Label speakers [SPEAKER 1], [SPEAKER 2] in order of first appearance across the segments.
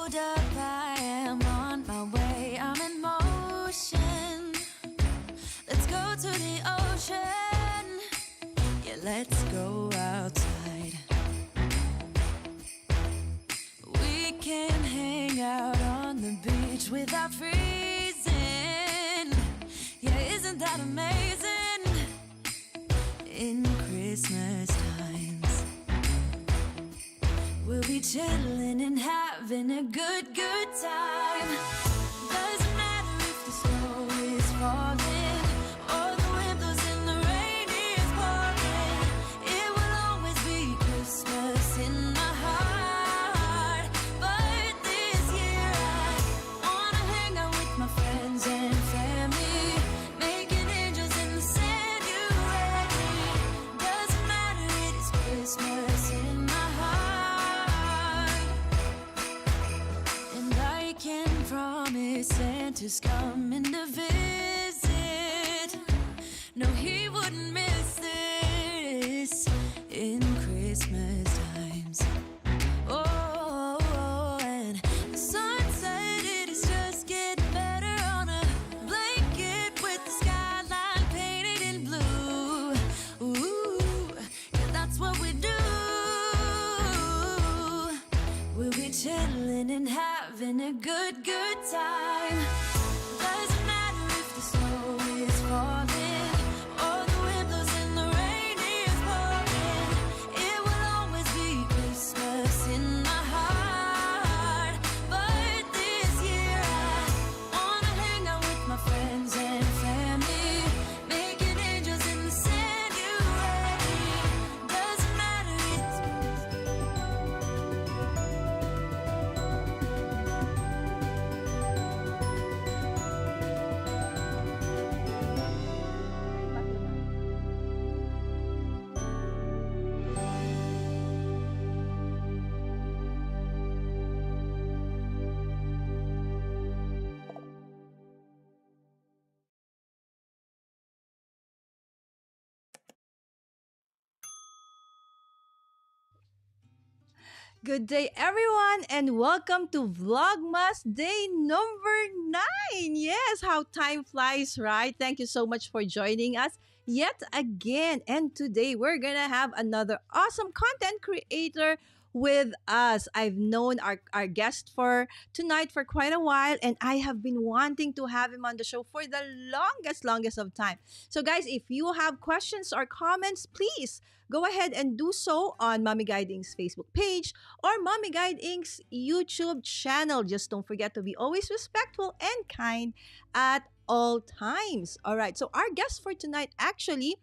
[SPEAKER 1] Hold up, I am on my way. I'm in motion. Let's go to the ocean. Yeah, let's go outside. We can hang out on the beach without freezing. Yeah, isn't that amazing? In Christmas times, we'll be chilling and having a good time. Doesn't matter if the snow is falling or the wind blows and the rain is pouring. It will always be Christmas in my heart. But this year I wanna hang out with my friends and family, making angels in the sanctuary. Doesn't matter, it is Christmas in my heart. And I can promise Santa's coming to visit. No, he wouldn't miss this in Christmas times. Oh, and the sun said it is just getting better on a blanket with the skyline painted in blue. Ooh, yeah, that's what we do. We'll be chilling and having a good time. Doesn't matter if the snow is falling or the wind blows and the rain is pouring. It will always be Christmas in my heart. But this year I wanna hang out with my friends and family, making angels in the sanctuary. Doesn't matter, it's
[SPEAKER 2] Good day, everyone, and welcome to Vlogmas day number 9. Yes, how time flies, right? Thank you so much for joining us yet again. And today we're going to have another awesome content creator with us. I've known our guest for tonight for quite a while, and I have been wanting to have him on the show for the longest of time. So, guys, if you have questions or comments, please go ahead and do so on Mommy Guide Inc.'s Facebook page or Mommy Guide Inc.'s YouTube channel. Just don't forget to be always respectful and kind at all times. All right. So our guest for tonight actually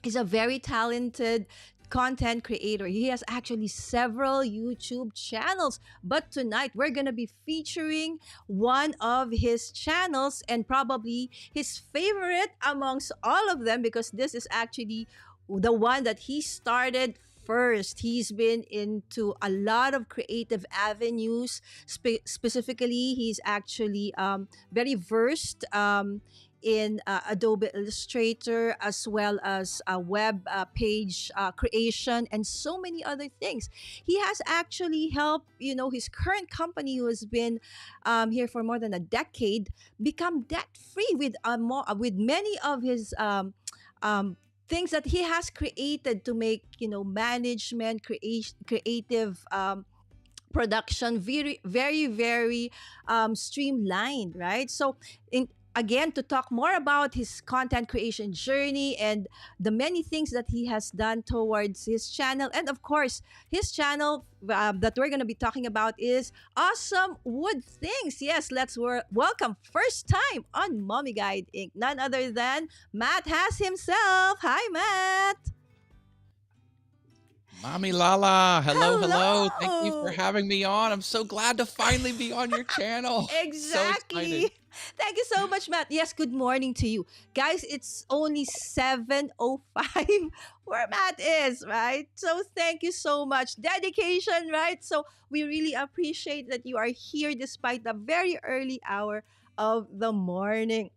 [SPEAKER 2] is a very talented content creator. He has actually several YouTube channels, but tonight we're going to be featuring one of his channels and probably his favorite amongst all of them because this is actually the one that he started first. He's been into a lot of creative avenues. Specifically, he's actually very versed in Adobe Illustrator as well as web page creation and so many other things. He has actually helped, his current company, who has been here for more than a decade, become debt free with many of his things that he has created to make management creative production very streamlined, right? So again, to talk more about his content creation journey and the many things that he has done towards his channel. And of course, his channel that we're going to be talking about is Awesome Wood Things. Yes, let's welcome first time on Mommy Guide Inc. None other than Matt Haas himself. Hi, Matt.
[SPEAKER 3] Mommy Lala, hello. Thank you for
[SPEAKER 2] Hello.
[SPEAKER 3] having me on. I'm so glad to finally be on your channel. So
[SPEAKER 2] Exactly.
[SPEAKER 3] excited.
[SPEAKER 2] Thank you so much, Matt. Yes, good morning to you. Guys, it's only 7:05 where Matt is, right? So thank you so much. Dedication, right? So we really appreciate that you are here despite the very early hour of the morning.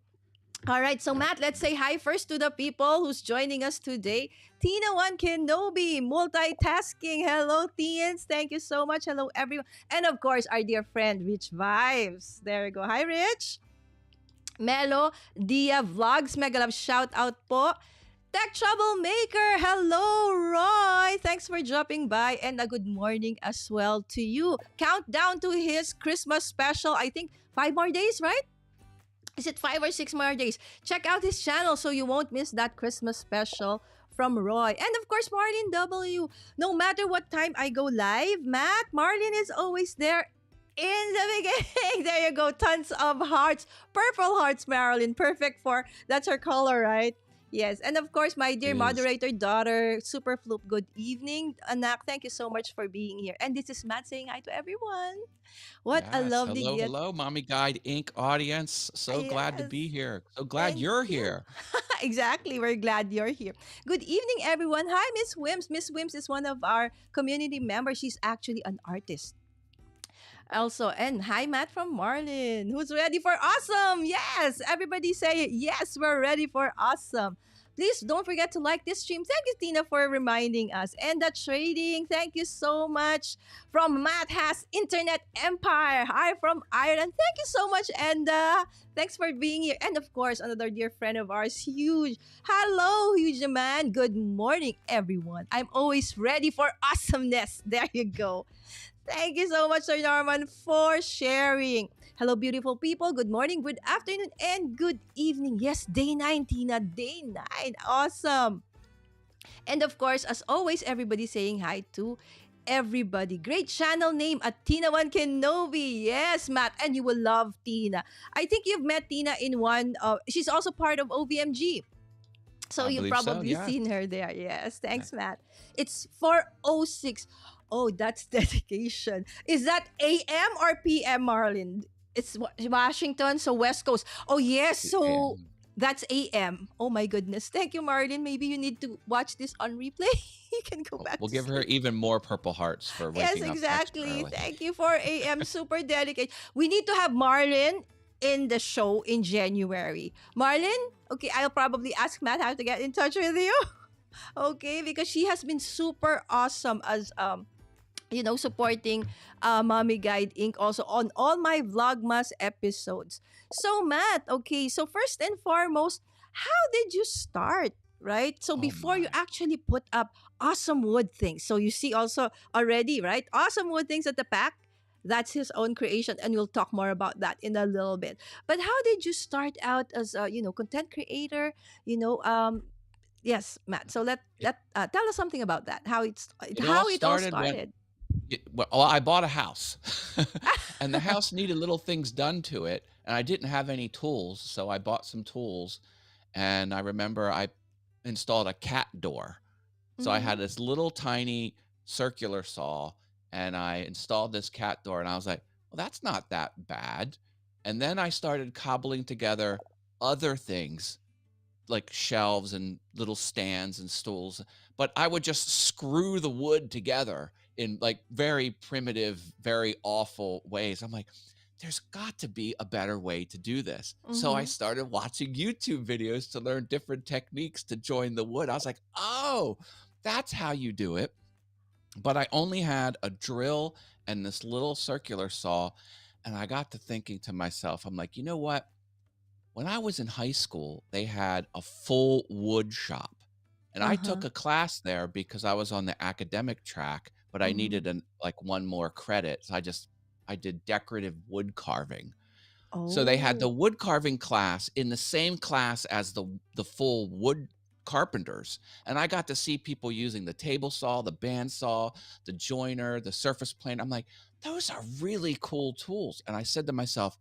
[SPEAKER 2] All right, so Matt, let's say hi first to the people who's joining us today. Tina One Kenobi, multitasking. Hello, Tians. Thank you so much. Hello, everyone. And of course, our dear friend, Rich Vibes. There we go. Hi, Rich. Melo, Dia Vlogs, mega love shout out po. Tech Troublemaker, hello Roy. Thanks for dropping by and a good morning as well to you. Countdown to his Christmas special. I think 5 more days, right? Is it 5 or 6 more days? Check out his channel so you won't miss that Christmas special from Roy. And of course, Marlene W. No matter what time I go live, Matt, Marlene is always there in the beginning. There you go. Tons of hearts. Purple hearts, Marilyn. Perfect for, that's her color, right? Yes. And of course, my dear
[SPEAKER 3] Is
[SPEAKER 2] moderator daughter, Super Floop, good evening. Anak, thank you so much for being here. And this is Matt saying hi to everyone. What a
[SPEAKER 3] yes.
[SPEAKER 2] lovely
[SPEAKER 3] Hello,
[SPEAKER 2] gift.
[SPEAKER 3] hello, Mommy Guide Inc. audience. So glad to
[SPEAKER 2] Yes.
[SPEAKER 3] be here. So glad
[SPEAKER 2] Thank
[SPEAKER 3] you're
[SPEAKER 2] you.
[SPEAKER 3] here.
[SPEAKER 2] Exactly. We're glad you're here. Good evening, everyone. Hi, Miss Wims. Miss Wims is one of our community members. She's actually an artist. Also, and hi, Matt from Marlin, who's ready for awesome. Yes, everybody say yes, we're ready for awesome. Please don't forget to like this stream. Thank you, Tina, for reminding us. And the trading, thank you so much. From Matt Haas Internet Empire. Hi from Ireland. Thank you so much, and thanks for being here. And of course, another dear friend of ours, Huge. Hello, Huge man. Good morning, everyone. I'm always ready for awesomeness. There you go. Thank you so much, Sir Norman, for sharing. Hello, beautiful people. Good morning, good afternoon, and good evening. Yes, day 9, Tina. Day 9. Awesome. And of course, as always, everybody saying hi to everybody. Great channel name at Tina One Kenobi. Yes, Matt. And you will love Tina. I think you've met Tina in one she's also part of OVMG. So
[SPEAKER 3] I
[SPEAKER 2] you've
[SPEAKER 3] believe so.
[SPEAKER 2] probably
[SPEAKER 3] Yes.
[SPEAKER 2] seen her there. Yes.
[SPEAKER 3] Yeah.
[SPEAKER 2] Thanks, Matt. It's 4:06. Oh, that's dedication. Is that AM or PM, Marlin? It's Washington, so West Coast. Oh, yes. So
[SPEAKER 3] And
[SPEAKER 2] that's AM. Oh, my goodness. Thank you, Marlin. Maybe you need to watch this on replay. You can go back
[SPEAKER 3] we'll
[SPEAKER 2] to
[SPEAKER 3] give her
[SPEAKER 2] sleep.
[SPEAKER 3] even more purple hearts for
[SPEAKER 2] Yes,
[SPEAKER 3] waking up extra
[SPEAKER 2] exactly.
[SPEAKER 3] early.
[SPEAKER 2] Thank you for AM. Super delicate. We need to have Marlin in the show in January. Marlin, okay, I'll probably ask Matt how to get in touch with you. Okay, because she has been super awesome as supporting Mommy Guide Inc. also on all my Vlogmas episodes. So Matt, okay, so first and foremost, how did you start? Right? So
[SPEAKER 3] Oh
[SPEAKER 2] before you
[SPEAKER 3] my.
[SPEAKER 2] actually put up awesome wood things. So you see also already, right? Awesome wood things at the back. That's his own creation, and we'll talk more about that in a little bit. But how did you start out as a content creator? You know, yes, Matt. So tell us something about that.
[SPEAKER 3] It all
[SPEAKER 2] How it all
[SPEAKER 3] started when
[SPEAKER 2] started.
[SPEAKER 3] well, I bought a house, and the house needed little things done to it, and I didn't have any tools, so I bought some tools, and I remember I installed a cat door. So I
[SPEAKER 2] Mm-hmm.
[SPEAKER 3] had this little tiny circular saw, and I installed this cat door, and I was like, well, that's not that bad. And then I started cobbling together other things like shelves and little stands and stools, but I would just screw the wood together in like very primitive, very awful ways. I'm like, there's got to be a better way to do this. So I
[SPEAKER 2] Mm-hmm.
[SPEAKER 3] started watching YouTube videos to learn different techniques to join the wood. I was like, oh, that's how you do it. But I only had a drill and this little circular saw. And I got to thinking to myself, I'm like, you know what? When I was in high school, they had a full wood shop. And I
[SPEAKER 2] Uh-huh.
[SPEAKER 3] took a class there because I was on the academic track, but I
[SPEAKER 2] Mm-hmm.
[SPEAKER 3] needed like one more credit. So I did decorative wood carving. So they had the
[SPEAKER 2] Oh.
[SPEAKER 3] wood carving class in the same class as the full wood carpenters. And I got to see people using the table saw, the bandsaw, the joiner, the surface plane. I'm like, those are really cool tools. And I said to myself,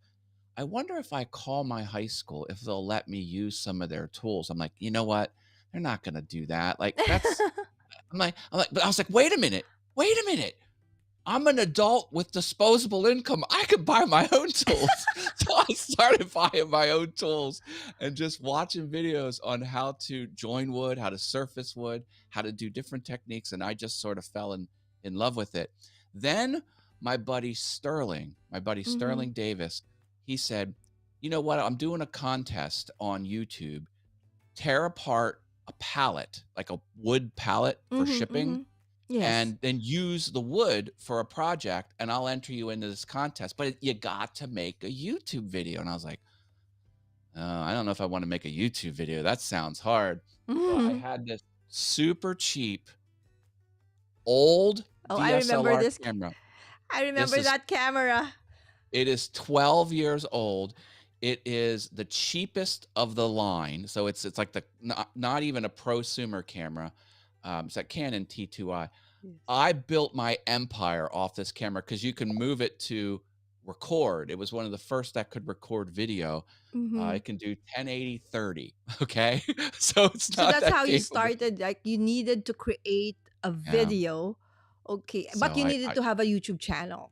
[SPEAKER 3] I wonder if I call my high school if they'll let me use some of their tools. I'm like, you know what? They're not gonna do that. Like that's but I was like, wait a minute. I'm an adult with disposable income. I could buy my own tools. So I started buying my own tools and just watching videos on how to join wood, how to surface wood, how to do different techniques. And I just sort of fell in love with it. Then my buddy
[SPEAKER 2] Mm-hmm.
[SPEAKER 3] Sterling Davis, he said, you know what? I'm doing a contest on YouTube. Tear apart a pallet, like a wood pallet for
[SPEAKER 2] Mm-hmm,
[SPEAKER 3] shipping,
[SPEAKER 2] mm-hmm. Yes.
[SPEAKER 3] and then use the wood for a project, and I'll enter you into this contest. But you got to make a YouTube video. And I was like, I don't know if I want to make a YouTube video. That sounds hard. So I
[SPEAKER 2] Mm-hmm.
[SPEAKER 3] had this super cheap old
[SPEAKER 2] Oh, I remember
[SPEAKER 3] DSLR
[SPEAKER 2] this.
[SPEAKER 3] camera.
[SPEAKER 2] I
[SPEAKER 3] This
[SPEAKER 2] remember
[SPEAKER 3] is
[SPEAKER 2] that camera.
[SPEAKER 3] It is 12 years old. It is the cheapest of the line. So it's like the not even a prosumer camera. It's that Canon T2i.
[SPEAKER 2] Yes.
[SPEAKER 3] I built my empire off this camera because you can move it to record. It was one of the first that could record video.
[SPEAKER 2] Mm-hmm.
[SPEAKER 3] It can do 1080 30. Okay. So it's
[SPEAKER 2] So
[SPEAKER 3] not
[SPEAKER 2] that's
[SPEAKER 3] that
[SPEAKER 2] how you
[SPEAKER 3] capable.
[SPEAKER 2] started. Like you needed to create a
[SPEAKER 3] Yeah.
[SPEAKER 2] video. Okay. But
[SPEAKER 3] So
[SPEAKER 2] you
[SPEAKER 3] I,
[SPEAKER 2] needed
[SPEAKER 3] I
[SPEAKER 2] to have a YouTube channel.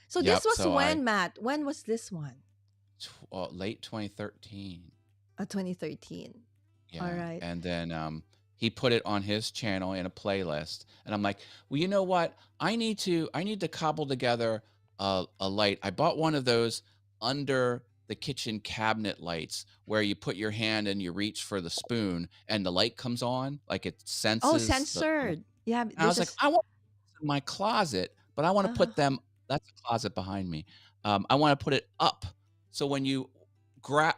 [SPEAKER 2] So this
[SPEAKER 3] yep.
[SPEAKER 2] was
[SPEAKER 3] So I
[SPEAKER 2] when, Matt? When was this one?
[SPEAKER 3] late 2013.
[SPEAKER 2] 2013. All
[SPEAKER 3] Yeah,
[SPEAKER 2] right.
[SPEAKER 3] and then, he put it on his channel in a playlist, and I'm like, "Well, you know what? I need to cobble together a light." I bought one of those under the kitchen cabinet lights where you put your hand and you reach for the spoon and the light comes on, like it
[SPEAKER 2] Oh,
[SPEAKER 3] senses the
[SPEAKER 2] censored. Yeah,
[SPEAKER 3] and I
[SPEAKER 2] there's
[SPEAKER 3] was
[SPEAKER 2] a.
[SPEAKER 3] like, "I want these in my closet, but I wanna
[SPEAKER 2] Uh-huh.
[SPEAKER 3] put them." That's the closet behind me. I wanna put it up, so when you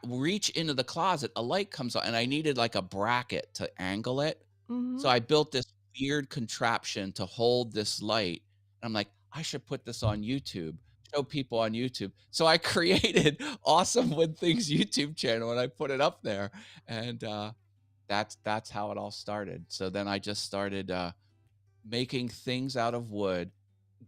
[SPEAKER 3] reach into the closet, a light comes on, and I needed, like, a bracket to angle it.
[SPEAKER 2] Mm-hmm.
[SPEAKER 3] So I built this weird contraption to hold this light, and I'm like, "I should put this on YouTube, show people on YouTube." So I created Awesome Wood Things YouTube channel, and I put it up there, and, that's how it all started. So then I just started, making things out of wood,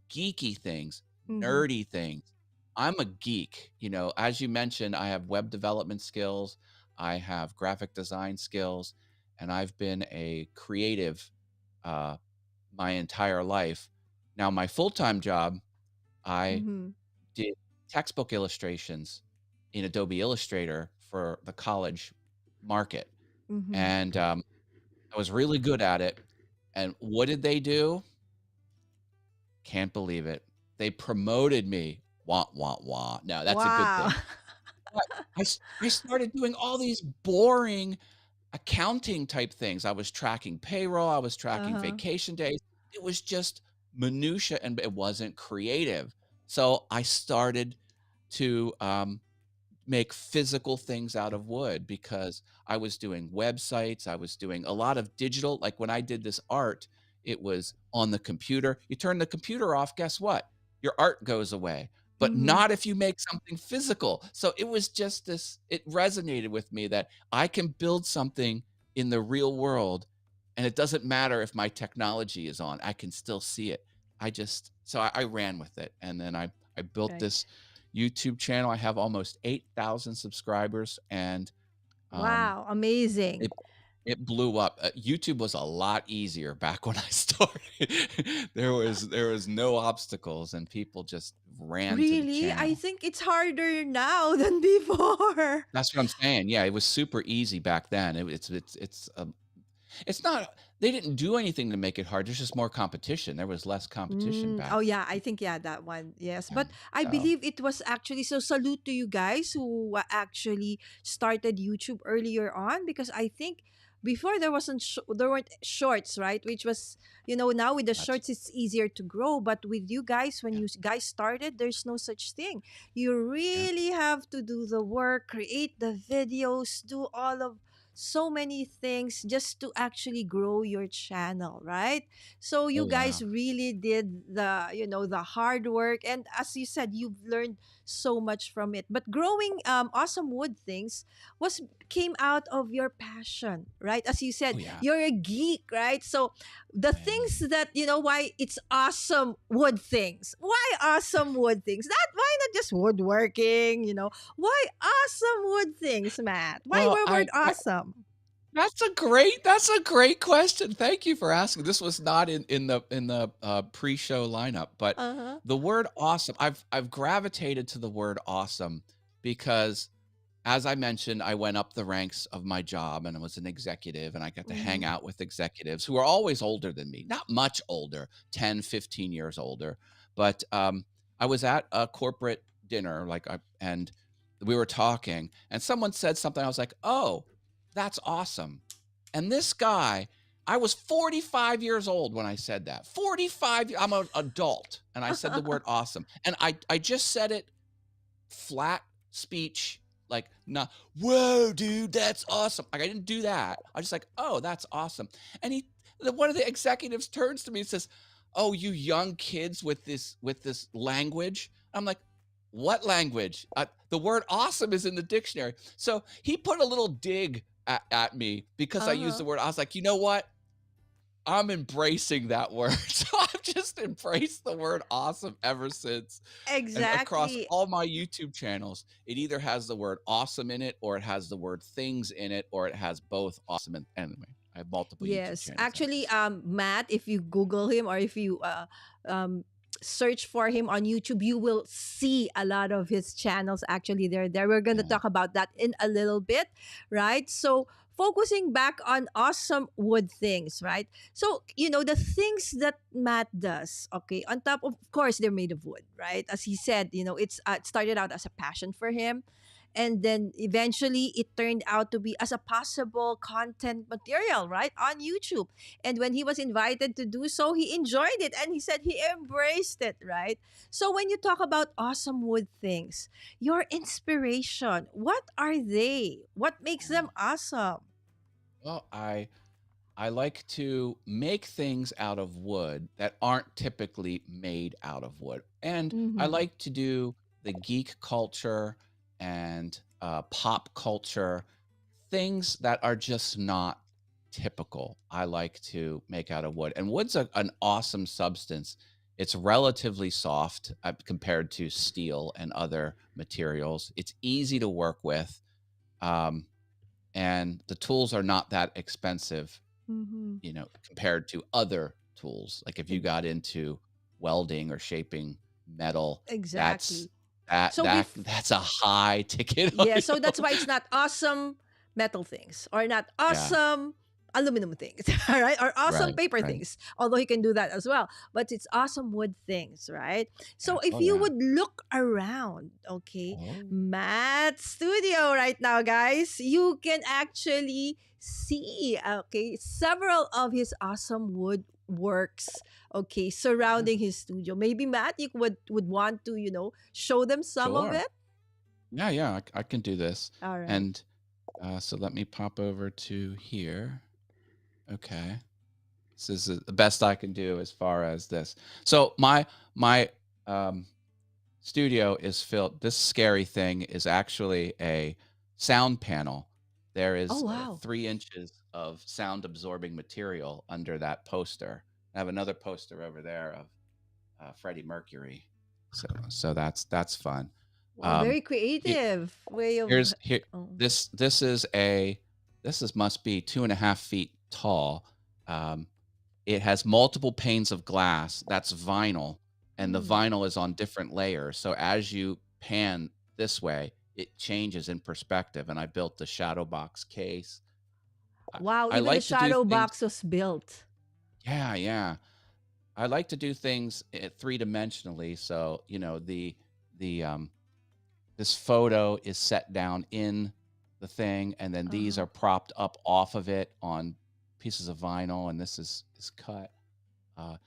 [SPEAKER 3] geeky things,
[SPEAKER 2] Mm-hmm.
[SPEAKER 3] nerdy things. I'm a geek. As you mentioned, I have web development skills, I have graphic design skills, and I've been a creative uh, my entire life. Now, my full time job, I
[SPEAKER 2] Mm-hmm.
[SPEAKER 3] did textbook illustrations in Adobe Illustrator for the college market.
[SPEAKER 2] Mm-hmm.
[SPEAKER 3] And I was really good at it. And what did they do? Can't believe it. They promoted me. Wah, wah, wah. No, that's a good
[SPEAKER 2] Wow.
[SPEAKER 3] thing. But I started doing all these boring accounting type things. I was tracking payroll, I was tracking
[SPEAKER 2] Uh-huh.
[SPEAKER 3] vacation days. It was just minutia and it wasn't creative. So I started to make physical things out of wood because I was doing websites, I was doing a lot of digital. Like when I did this art, it was on the computer. You turn the computer off, guess what? Your art goes away, but
[SPEAKER 2] Mm-hmm.
[SPEAKER 3] not if you make something physical. So it was just this, it resonated with me that I can build something in the real world and it doesn't matter if my technology is on, I can still see it. So I ran with it. And then I built
[SPEAKER 2] Right.
[SPEAKER 3] this YouTube channel. I have almost 8,000 subscribers, and um,
[SPEAKER 2] Wow. Amazing.
[SPEAKER 3] it it blew up. YouTube was a lot easier back when I started. There was no obstacles, and people just ran to the
[SPEAKER 2] Really? I
[SPEAKER 3] channel.
[SPEAKER 2] think it's harder now than before.
[SPEAKER 3] That's what I'm saying. Yeah, it was super easy back then. It's not. They didn't do anything to make it hard. There's just more competition. There was less competition
[SPEAKER 2] Mm,
[SPEAKER 3] back
[SPEAKER 2] oh yeah, I think yeah that one. Yes. But
[SPEAKER 3] then.
[SPEAKER 2] I
[SPEAKER 3] So
[SPEAKER 2] believe it was actually so salute to you guys who actually started YouTube earlier on because I think before there weren't shorts, right? Which was, now with the
[SPEAKER 3] that's
[SPEAKER 2] shorts it's easier to grow, but with you guys when
[SPEAKER 3] yeah,
[SPEAKER 2] you guys started there's no such thing. You
[SPEAKER 3] yeah.
[SPEAKER 2] really have to do the work, create the videos, do all of so many things just to actually grow your channel, right? So you
[SPEAKER 3] Oh yeah.
[SPEAKER 2] guys really did the hard work, and as you said, you've learned so much from it. But growing awesome wood things was came out of your passion, right? As you
[SPEAKER 3] Oh
[SPEAKER 2] said,
[SPEAKER 3] yeah.
[SPEAKER 2] you're a geek, right? So the
[SPEAKER 3] Man.
[SPEAKER 2] things that why it's awesome wood things. Why awesome wood things? That why not just woodworking? Why awesome wood things, Matt? Why
[SPEAKER 3] Well,
[SPEAKER 2] the word awesome?
[SPEAKER 3] that's a great question. Thank you for asking. This was not in the pre-show lineup, but
[SPEAKER 2] Uh huh.
[SPEAKER 3] the word awesome, I've gravitated to the word awesome because as I mentioned, I went up the ranks of my job and I was an executive and I got to hang
[SPEAKER 2] Mm-hmm.
[SPEAKER 3] out with executives who are always older than me, not much older, 10, 15 years older. But I was at a corporate dinner, and we were talking and someone said something. I was like, oh, that's awesome. And this guy, I was 45 years old when I said that. 45, I'm an adult. And I said the word awesome. And I just said it flat speech, like, not, whoa, dude, that's awesome. Like, I didn't do that. I was just like, oh, that's awesome. And one of the executives turns to me and says, oh, you young kids with this language. I'm like, what language? The word awesome is in the dictionary. So he put a little dig at me because I used
[SPEAKER 2] Uh-huh.
[SPEAKER 3] the word. I was like, you know what? I'm embracing that word. So I've just embraced the word awesome ever since. And across
[SPEAKER 2] Exactly.
[SPEAKER 3] all my YouTube channels, it either has the word awesome in it, or it has the word things in it, or it has both awesome and anyway. I have multiple YouTube
[SPEAKER 2] Yes.
[SPEAKER 3] channels like
[SPEAKER 2] Actually,
[SPEAKER 3] this.
[SPEAKER 2] Matt, if you Google him or if you um, search for him on YouTube, you will see a lot of his channels. Actually, they're there. We're going to
[SPEAKER 3] Yeah.
[SPEAKER 2] talk about that in a little bit, right? So, focusing back on awesome wood things, right? So, the things that Matt does, okay, on top of course, they're made of wood, right? As he said, it started out as a passion for him, and then eventually it turned out to be as a possible content material, right, on YouTube. And when he was invited to do so, he enjoyed it and he said he embraced it, right? So when you talk about awesome wood things, your inspiration, what are they? What makes them awesome?
[SPEAKER 3] Well, I like to make things out of wood that aren't typically made out of wood. And I
[SPEAKER 2] Mm-hmm.
[SPEAKER 3] like to do the geek culture and pop culture, things that are just not typical. I like to make out of wood. And wood's an awesome substance. It's relatively soft compared to steel and other materials. It's easy to work with. Um, and the tools are not that expensive,
[SPEAKER 2] Mm-hmm.
[SPEAKER 3] compared to other tools. Like if you got into welding or shaping metal, that's
[SPEAKER 2] Exactly.
[SPEAKER 3] that
[SPEAKER 2] So
[SPEAKER 3] that that's a high ticket
[SPEAKER 2] yeah, so that's
[SPEAKER 3] item.
[SPEAKER 2] why it's not awesome metal things or not
[SPEAKER 3] Yeah,
[SPEAKER 2] awesome aluminum things, all right? Or awesome
[SPEAKER 3] right,
[SPEAKER 2] paper
[SPEAKER 3] right.
[SPEAKER 2] things, although he can do that as well. But it's awesome wood things, right?
[SPEAKER 3] Yeah.
[SPEAKER 2] So if
[SPEAKER 3] Oh,
[SPEAKER 2] you
[SPEAKER 3] yeah.
[SPEAKER 2] would look around, okay,
[SPEAKER 3] Oh,
[SPEAKER 2] Matt's studio right now, guys, you can actually see, okay, several of his awesome wood works, okay,
[SPEAKER 3] yeah.
[SPEAKER 2] surrounding his studio. Maybe Matt, you would want to, show them some of
[SPEAKER 3] Sure.
[SPEAKER 2] it.
[SPEAKER 3] Yeah, yeah, I can do this.
[SPEAKER 2] All right.
[SPEAKER 3] And so let me pop over to here. Okay. This is the best I can do as far as this. So my um studio is filled. This scary thing is actually a sound panel. There
[SPEAKER 2] Oh
[SPEAKER 3] is
[SPEAKER 2] wow.
[SPEAKER 3] 3 inches of sound absorbing material under that poster. I have another poster over there of Freddie Mercury. So that's fun.
[SPEAKER 2] Wow,
[SPEAKER 3] Um,
[SPEAKER 2] very
[SPEAKER 3] he,
[SPEAKER 2] creative way of.
[SPEAKER 3] here's here
[SPEAKER 2] Oh.
[SPEAKER 3] this is must be 2.5 feet tall. Um, it has multiple panes of glass. That's vinyl, and the
[SPEAKER 2] Mm.
[SPEAKER 3] vinyl is on different layers. So as you pan this way, it changes in perspective. And I built the shadow box case. I,
[SPEAKER 2] Wow,
[SPEAKER 3] I
[SPEAKER 2] even the
[SPEAKER 3] like to do
[SPEAKER 2] shadow
[SPEAKER 3] things.
[SPEAKER 2] box was built.
[SPEAKER 3] Yeah, yeah. I like to do things 3 dimensionally. So the this photo is set down in the thing, and then these
[SPEAKER 2] Uh-huh.
[SPEAKER 3] are propped up off of it on pieces of vinyl, and this is cut. Uh,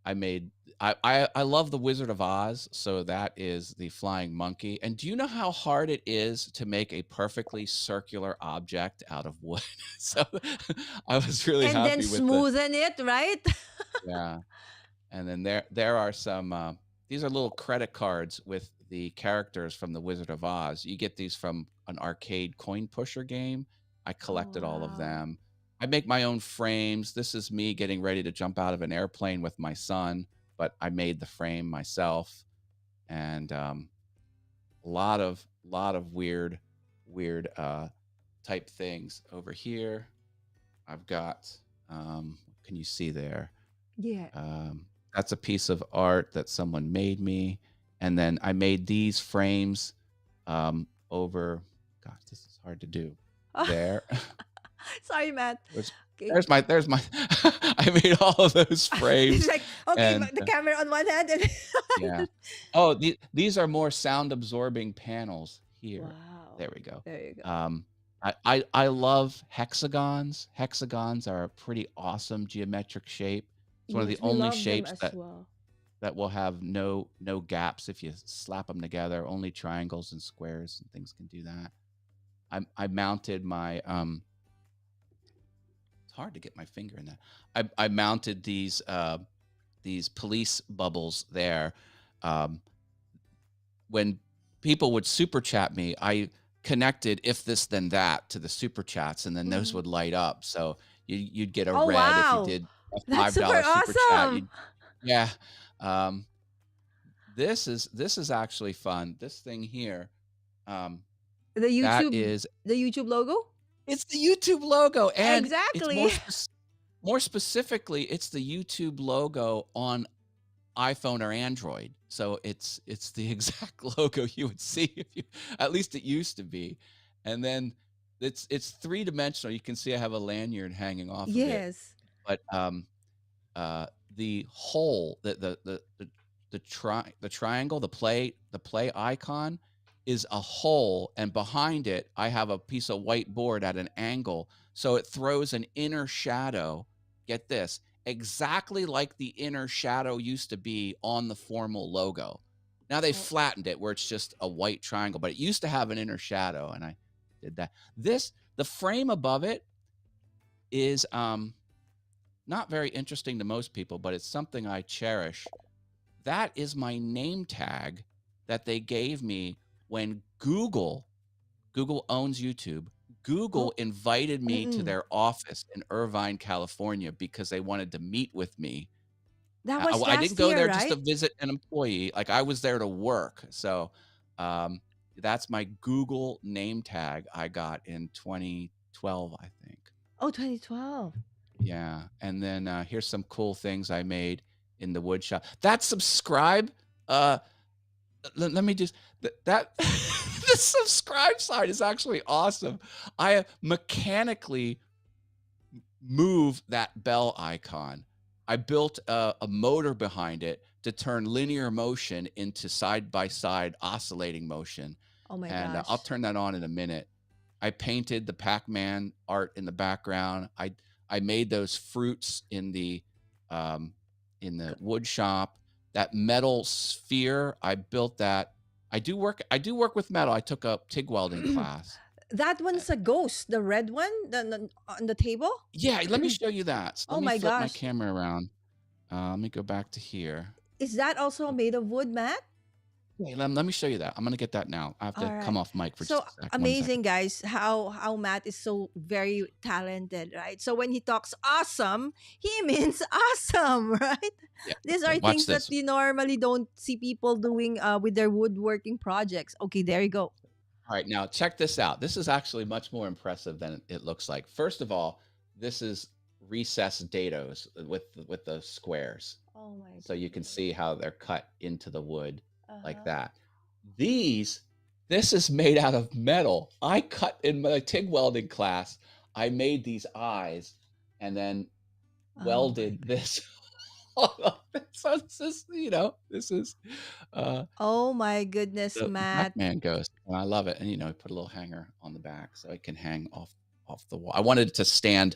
[SPEAKER 3] I made I love the Wizard of Oz, so that is the flying monkey. And do you know how hard it is to make a perfectly circular object out of wood? So I was really
[SPEAKER 2] And then
[SPEAKER 3] happy with the
[SPEAKER 2] smoothen it, right?
[SPEAKER 3] yeah. And then there are some these are little credit cards with the characters from the Wizard of Oz. You get these from an arcade coin pusher game. I
[SPEAKER 2] Oh
[SPEAKER 3] collected all of
[SPEAKER 2] wow.
[SPEAKER 3] them. I make my own frames. This is me getting ready to jump out of an airplane with my son, but I made the frame myself. And a lot of weird type things over here. I've got what can you see there?
[SPEAKER 2] Yeah.
[SPEAKER 3] Um, that's a piece of art that someone made me. And then I made these frames over, gosh, this is hard to do. There.
[SPEAKER 2] Sorry, Matt.
[SPEAKER 3] there's,
[SPEAKER 2] Okay.
[SPEAKER 3] there's my, I made all of those
[SPEAKER 2] It's
[SPEAKER 3] frames.
[SPEAKER 2] like okay,
[SPEAKER 3] And
[SPEAKER 2] the camera on one hand and
[SPEAKER 3] yeah. Oh, these are more sound absorbing panels here.
[SPEAKER 2] Wow.
[SPEAKER 3] There we go.
[SPEAKER 2] There you go.
[SPEAKER 3] I love hexagons. Hexagons are a pretty awesome geometric shape. It's one of the
[SPEAKER 2] Yes, we
[SPEAKER 3] only
[SPEAKER 2] love them
[SPEAKER 3] shapes
[SPEAKER 2] as well.
[SPEAKER 3] that will have no gaps if you slap them together. Only triangles and squares and things can do that. I mounted my it's hard to get my finger in that. I mounted these police bubbles there. When people would super chat me, I connected if this then that to the super chats, and then those
[SPEAKER 2] Mhm.
[SPEAKER 3] would light up. So you'd get a
[SPEAKER 2] Oh,
[SPEAKER 3] red if you
[SPEAKER 2] wow.
[SPEAKER 3] did a
[SPEAKER 2] That's super
[SPEAKER 3] $5 super chat.
[SPEAKER 2] awesome.
[SPEAKER 3] Yeah. Um, this is actually fun. This thing here, um,
[SPEAKER 2] The
[SPEAKER 3] that
[SPEAKER 2] YouTube
[SPEAKER 3] is
[SPEAKER 2] the YouTube logo?
[SPEAKER 3] it's the YouTube logo, and it's
[SPEAKER 2] Exactly.
[SPEAKER 3] more specifically, it's the YouTube logo on iPhone or Android. So it's the exact logo you would see if you, at least it used to be. And then it's three-dimensional. You can see I have a lanyard hanging off of it.
[SPEAKER 2] Yes.
[SPEAKER 3] But the hole, the triangle, the play icon is a hole, and behind it I have a piece of whiteboard at an angle, so it throws an inner shadow. Get this, exactly like the inner shadow used to be on the formal logo. Now they
[SPEAKER 2] Oh,
[SPEAKER 3] flattened it where it's just a white triangle, but it used to have an inner shadow, and I did that. The frame above it is not very interesting to most people, but it's something I cherish. That is my name tag that they gave me when Google owns YouTube. Google
[SPEAKER 2] oh,
[SPEAKER 3] invited me to
[SPEAKER 2] mm-mm.
[SPEAKER 3] their office in Irvine, California, because they wanted to meet with me.
[SPEAKER 2] That
[SPEAKER 3] I,
[SPEAKER 2] was
[SPEAKER 3] I didn't
[SPEAKER 2] last
[SPEAKER 3] go
[SPEAKER 2] year,
[SPEAKER 3] there just to
[SPEAKER 2] right?
[SPEAKER 3] visit an employee. Like, I was there to work. So um, that's my Google name tag I got in 2012, I think.
[SPEAKER 2] Oh, 2012.
[SPEAKER 3] Yeah. And then here's some cool things I made in the wood shop. That subscribe, let me just, that the subscribe sign is actually awesome. I mechanically move that bell icon. I built a motor behind it to turn linear motion into side-by-side oscillating motion.
[SPEAKER 2] Oh my
[SPEAKER 3] And I'll
[SPEAKER 2] gosh.
[SPEAKER 3] turn that on in a minute. I painted the Pac-Man art in the background. I made those fruits um, in the wood shop. That metal sphere, I built that. I do work with metal. I took a TIG welding class.
[SPEAKER 2] That one's a ghost, the red one on the table?
[SPEAKER 3] Yeah, let me show you that. So let
[SPEAKER 2] Oh
[SPEAKER 3] me
[SPEAKER 2] my
[SPEAKER 3] flip my
[SPEAKER 2] gosh.
[SPEAKER 3] camera around. Let me go back to here.
[SPEAKER 2] Is that also made of wood, Matt?
[SPEAKER 3] Yeah, let me show you that. I'm gonna get that now. I have to
[SPEAKER 2] All
[SPEAKER 3] come
[SPEAKER 2] right.
[SPEAKER 3] off mic for
[SPEAKER 2] So
[SPEAKER 3] just a sec. 1 second.
[SPEAKER 2] amazing, guys, how Matt is so very talented, right? So when he talks awesome, he means awesome, right?
[SPEAKER 3] Yeah.
[SPEAKER 2] These
[SPEAKER 3] Okay,
[SPEAKER 2] are
[SPEAKER 3] watch
[SPEAKER 2] things that
[SPEAKER 3] this.
[SPEAKER 2] you normally don't see people doing with their woodworking projects. Okay, there you go.
[SPEAKER 3] All right, now check this out. This is actually much more impressive than it looks like. First of all, this is recessed dados with the squares.
[SPEAKER 2] Oh my
[SPEAKER 3] So you can
[SPEAKER 2] goodness.
[SPEAKER 3] see how they're cut into the wood like
[SPEAKER 2] Uh-huh.
[SPEAKER 3] that. This is made out of metal. I cut in my TIG welding class. I made these eyes and then
[SPEAKER 2] Oh my
[SPEAKER 3] welded
[SPEAKER 2] goodness.
[SPEAKER 3] this. So this is, this is uh,
[SPEAKER 2] Oh my goodness,
[SPEAKER 3] the
[SPEAKER 2] Matt.
[SPEAKER 3] Pac-Man ghost, and I love it. And put a little hanger on the back so it can hang off the wall. I wanted it to stand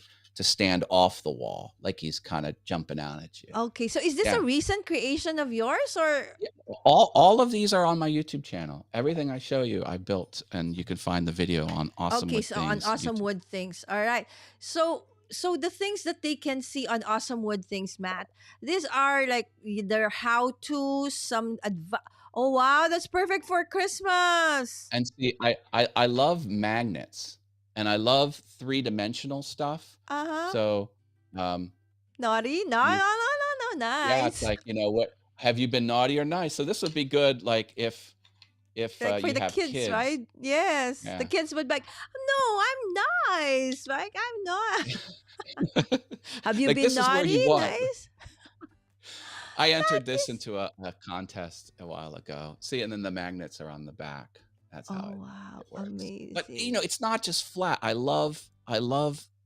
[SPEAKER 3] off the wall, like he's kind of jumping out at you.
[SPEAKER 2] Okay, so is this a
[SPEAKER 3] Yeah.
[SPEAKER 2] recent creation of yours or
[SPEAKER 3] Yeah, all of these are on my YouTube channel. Everything I show you, I built, and you can find the video on Awesome
[SPEAKER 2] okay,
[SPEAKER 3] Wood
[SPEAKER 2] so on
[SPEAKER 3] Things
[SPEAKER 2] Awesome
[SPEAKER 3] YouTube.
[SPEAKER 2] Wood Things. All right. So the things that they can see on Awesome Wood Things, Matt, these are like their how-to, some Oh wow, that's perfect for Christmas.
[SPEAKER 3] And see, I love magnets, and I love three-dimensional stuff.
[SPEAKER 2] Uh-huh.
[SPEAKER 3] So, um,
[SPEAKER 2] Naughty? No, no,
[SPEAKER 3] you
[SPEAKER 2] no, no, no,
[SPEAKER 3] yeah, it's
[SPEAKER 2] nice.
[SPEAKER 3] like, what have you been naughty or nice? So this would be good, like if
[SPEAKER 2] Like for
[SPEAKER 3] you
[SPEAKER 2] the
[SPEAKER 3] have
[SPEAKER 2] kids,
[SPEAKER 3] kids.
[SPEAKER 2] right? Yes. The
[SPEAKER 3] Yeah.
[SPEAKER 2] kids would be like, no, I'm nice. Like I'm not. Have you
[SPEAKER 3] Like,
[SPEAKER 2] been
[SPEAKER 3] this is where
[SPEAKER 2] naughty?
[SPEAKER 3] you want.
[SPEAKER 2] Nice.
[SPEAKER 3] I
[SPEAKER 2] That
[SPEAKER 3] entered this
[SPEAKER 2] is.
[SPEAKER 3] into a contest a while ago. See, and then the magnets are on the back. That's how
[SPEAKER 2] Oh
[SPEAKER 3] it
[SPEAKER 2] wow,
[SPEAKER 3] works. But
[SPEAKER 2] amazing.
[SPEAKER 3] it's not just flat. I love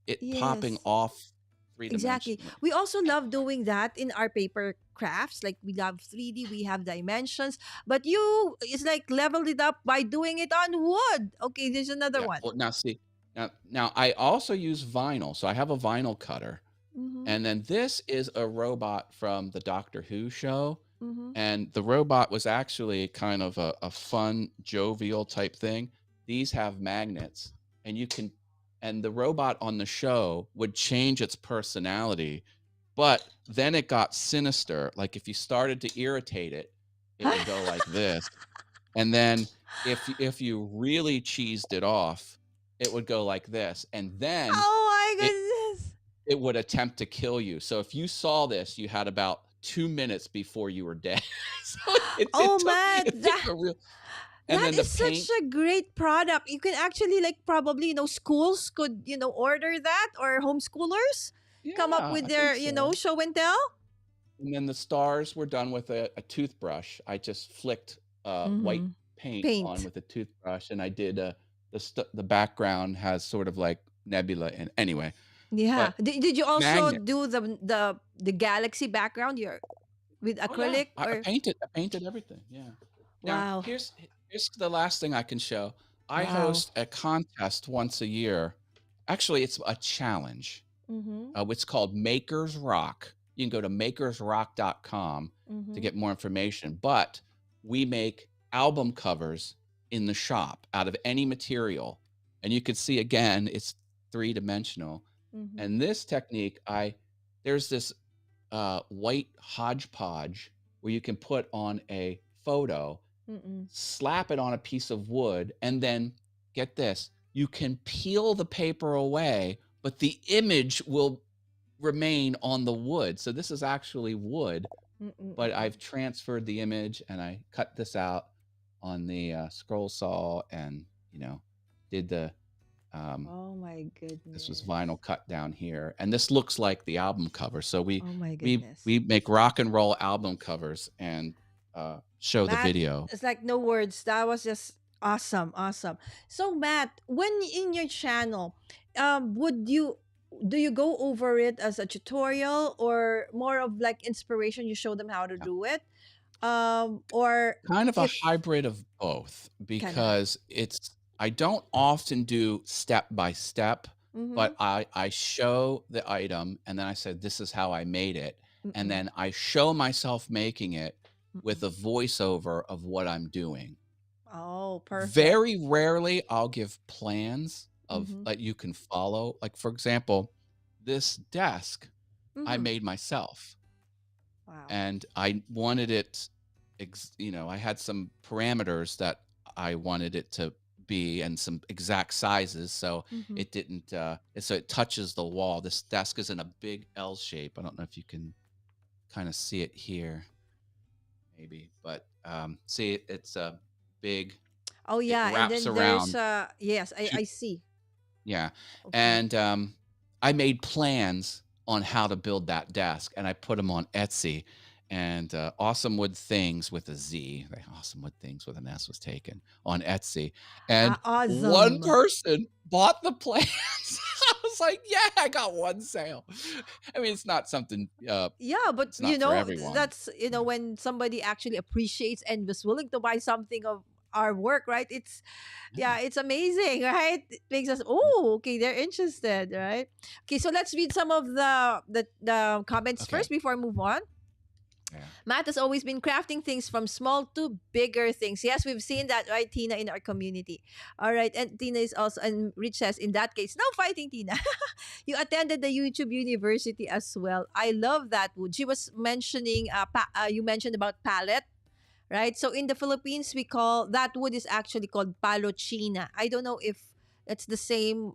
[SPEAKER 3] it popping
[SPEAKER 2] Yes.
[SPEAKER 3] off three
[SPEAKER 2] Exactly.
[SPEAKER 3] dimensionally.
[SPEAKER 2] We also love doing that in our paper crafts. Like we love 3D, we have dimensions, but you it's like leveled it up by doing it on wood. Okay, there's another
[SPEAKER 3] Yeah.
[SPEAKER 2] one.
[SPEAKER 3] Well, now see, now I also use vinyl. So I have a vinyl cutter.
[SPEAKER 2] Mm-hmm.
[SPEAKER 3] And then this is a robot from the Doctor Who show.
[SPEAKER 2] Mm-hmm.
[SPEAKER 3] And the robot was actually kind of a fun, jovial type thing. These have magnets, and and the robot on the show would change its personality, but then it got sinister. Like if you started to irritate it, it would go like this. And then if you really cheesed it off, it would go like this. And then
[SPEAKER 2] Oh my
[SPEAKER 3] it
[SPEAKER 2] goodness.
[SPEAKER 3] it would attempt to kill you. So if you saw this, you had about 2 minutes before you were dead. So
[SPEAKER 2] Oh man,
[SPEAKER 3] it took a real. And
[SPEAKER 2] that
[SPEAKER 3] then the
[SPEAKER 2] is such
[SPEAKER 3] paint,
[SPEAKER 2] a great product. You can actually like probably schools could order that, or homeschoolers come up
[SPEAKER 3] yeah,
[SPEAKER 2] with
[SPEAKER 3] I think
[SPEAKER 2] their
[SPEAKER 3] so.
[SPEAKER 2] show and tell.
[SPEAKER 3] And then the stars were done with a toothbrush. I just flicked white
[SPEAKER 2] Mm-hmm.
[SPEAKER 3] paint on
[SPEAKER 2] Paint.
[SPEAKER 3] with a toothbrush, and I did the background has sort of like nebula. And anyway,
[SPEAKER 2] Yeah.
[SPEAKER 3] but
[SPEAKER 2] Did you also
[SPEAKER 3] magnet.
[SPEAKER 2] do the galaxy background with
[SPEAKER 3] Oh yeah,
[SPEAKER 2] acrylic
[SPEAKER 3] I
[SPEAKER 2] or
[SPEAKER 3] painted. I painted everything. Yeah. Now
[SPEAKER 2] wow.
[SPEAKER 3] here's the last thing I can show. I
[SPEAKER 2] Wow.
[SPEAKER 3] host a contest once a year. Actually, it's a challenge.
[SPEAKER 2] Mm-hmm.
[SPEAKER 3] It's called Makers Rock. You can go to makersrock.com to
[SPEAKER 2] Mm-hmm.
[SPEAKER 3] get more information. But we make album covers in the shop out of any material. And you can see again, it's 3 dimensional.
[SPEAKER 2] Mm-hmm.
[SPEAKER 3] And this technique, there's this white hodgepodge where you can put on a photo,
[SPEAKER 2] Mm-mm.
[SPEAKER 3] slap it on a piece of wood, and then get this, you can peel the paper away, but the image will remain on the wood. So this is actually wood,
[SPEAKER 2] Mm-mm.
[SPEAKER 3] but I've transferred the image and I cut this out on the scroll saw and, did the,
[SPEAKER 2] Oh my
[SPEAKER 3] this was
[SPEAKER 2] goodness.
[SPEAKER 3] vinyl cut down here. And this looks like the album cover. So
[SPEAKER 2] Oh my
[SPEAKER 3] we,
[SPEAKER 2] goodness.
[SPEAKER 3] we make rock and roll album covers and show the
[SPEAKER 2] Matt,
[SPEAKER 3] video.
[SPEAKER 2] it's like no words. That was just awesome, awesome. So Matt, when in your channel, would you do you go over it as a tutorial or more of like inspiration? You show them how to do it, or
[SPEAKER 3] Kind of a
[SPEAKER 2] if
[SPEAKER 3] hybrid of both
[SPEAKER 2] kind of high.
[SPEAKER 3] because I don't often do step by step,
[SPEAKER 2] Mm-hmm.
[SPEAKER 3] but I show the item and then I said, this is how I made it. And
[SPEAKER 2] Mm-mm.
[SPEAKER 3] then I show myself making it
[SPEAKER 2] Mm-mm.
[SPEAKER 3] with a voiceover of what I'm doing.
[SPEAKER 2] Oh, perfect.
[SPEAKER 3] Very rarely I'll give plans of
[SPEAKER 2] Mm-hmm.
[SPEAKER 3] that you can follow. Like, for example, this desk I
[SPEAKER 2] Mm-hmm.
[SPEAKER 3] made myself
[SPEAKER 2] Wow.
[SPEAKER 3] and I wanted it, I had some parameters that I wanted it to be and some exact sizes. So
[SPEAKER 2] Mm-hmm.
[SPEAKER 3] it didn't, so it touches the wall. This desk is in a big L shape. I don't know if you can kind of see it here, maybe, but see, it's a big,
[SPEAKER 2] Oh
[SPEAKER 3] it
[SPEAKER 2] yeah, and
[SPEAKER 3] wraps
[SPEAKER 2] then there's
[SPEAKER 3] around
[SPEAKER 2] yes,
[SPEAKER 3] two,
[SPEAKER 2] I see.
[SPEAKER 3] yeah.
[SPEAKER 2] Okay.
[SPEAKER 3] And I made plans on how to build that desk and I put them on Etsy. And Awesome Wood Things with a Z, the Awesome Wood Things with an S was taken on Etsy. And one
[SPEAKER 2] Awesome.
[SPEAKER 3] person bought the plans. I was like, yeah, I got one sale. I mean, it's not something,
[SPEAKER 2] Yeah, but
[SPEAKER 3] it's not for everyone.
[SPEAKER 2] that's when somebody actually appreciates and was willing to buy something of our work, right? It's
[SPEAKER 3] Yeah.
[SPEAKER 2] it's amazing, right? It makes us okay, they're interested, right? Okay, so let's read some of the comments
[SPEAKER 3] Okay.
[SPEAKER 2] first before I move on.
[SPEAKER 3] Yeah.
[SPEAKER 2] Matt has always been crafting things from small to bigger things. Yes, we've seen that, right, Tina, in our community. All right, and Tina is also, and Rich says, in that case, no fighting, Tina. You attended the YouTube University as well. I love that wood. She was mentioning, you mentioned about palette, right? So in the Philippines, we call that wood is actually called palo china. I don't know if it's the same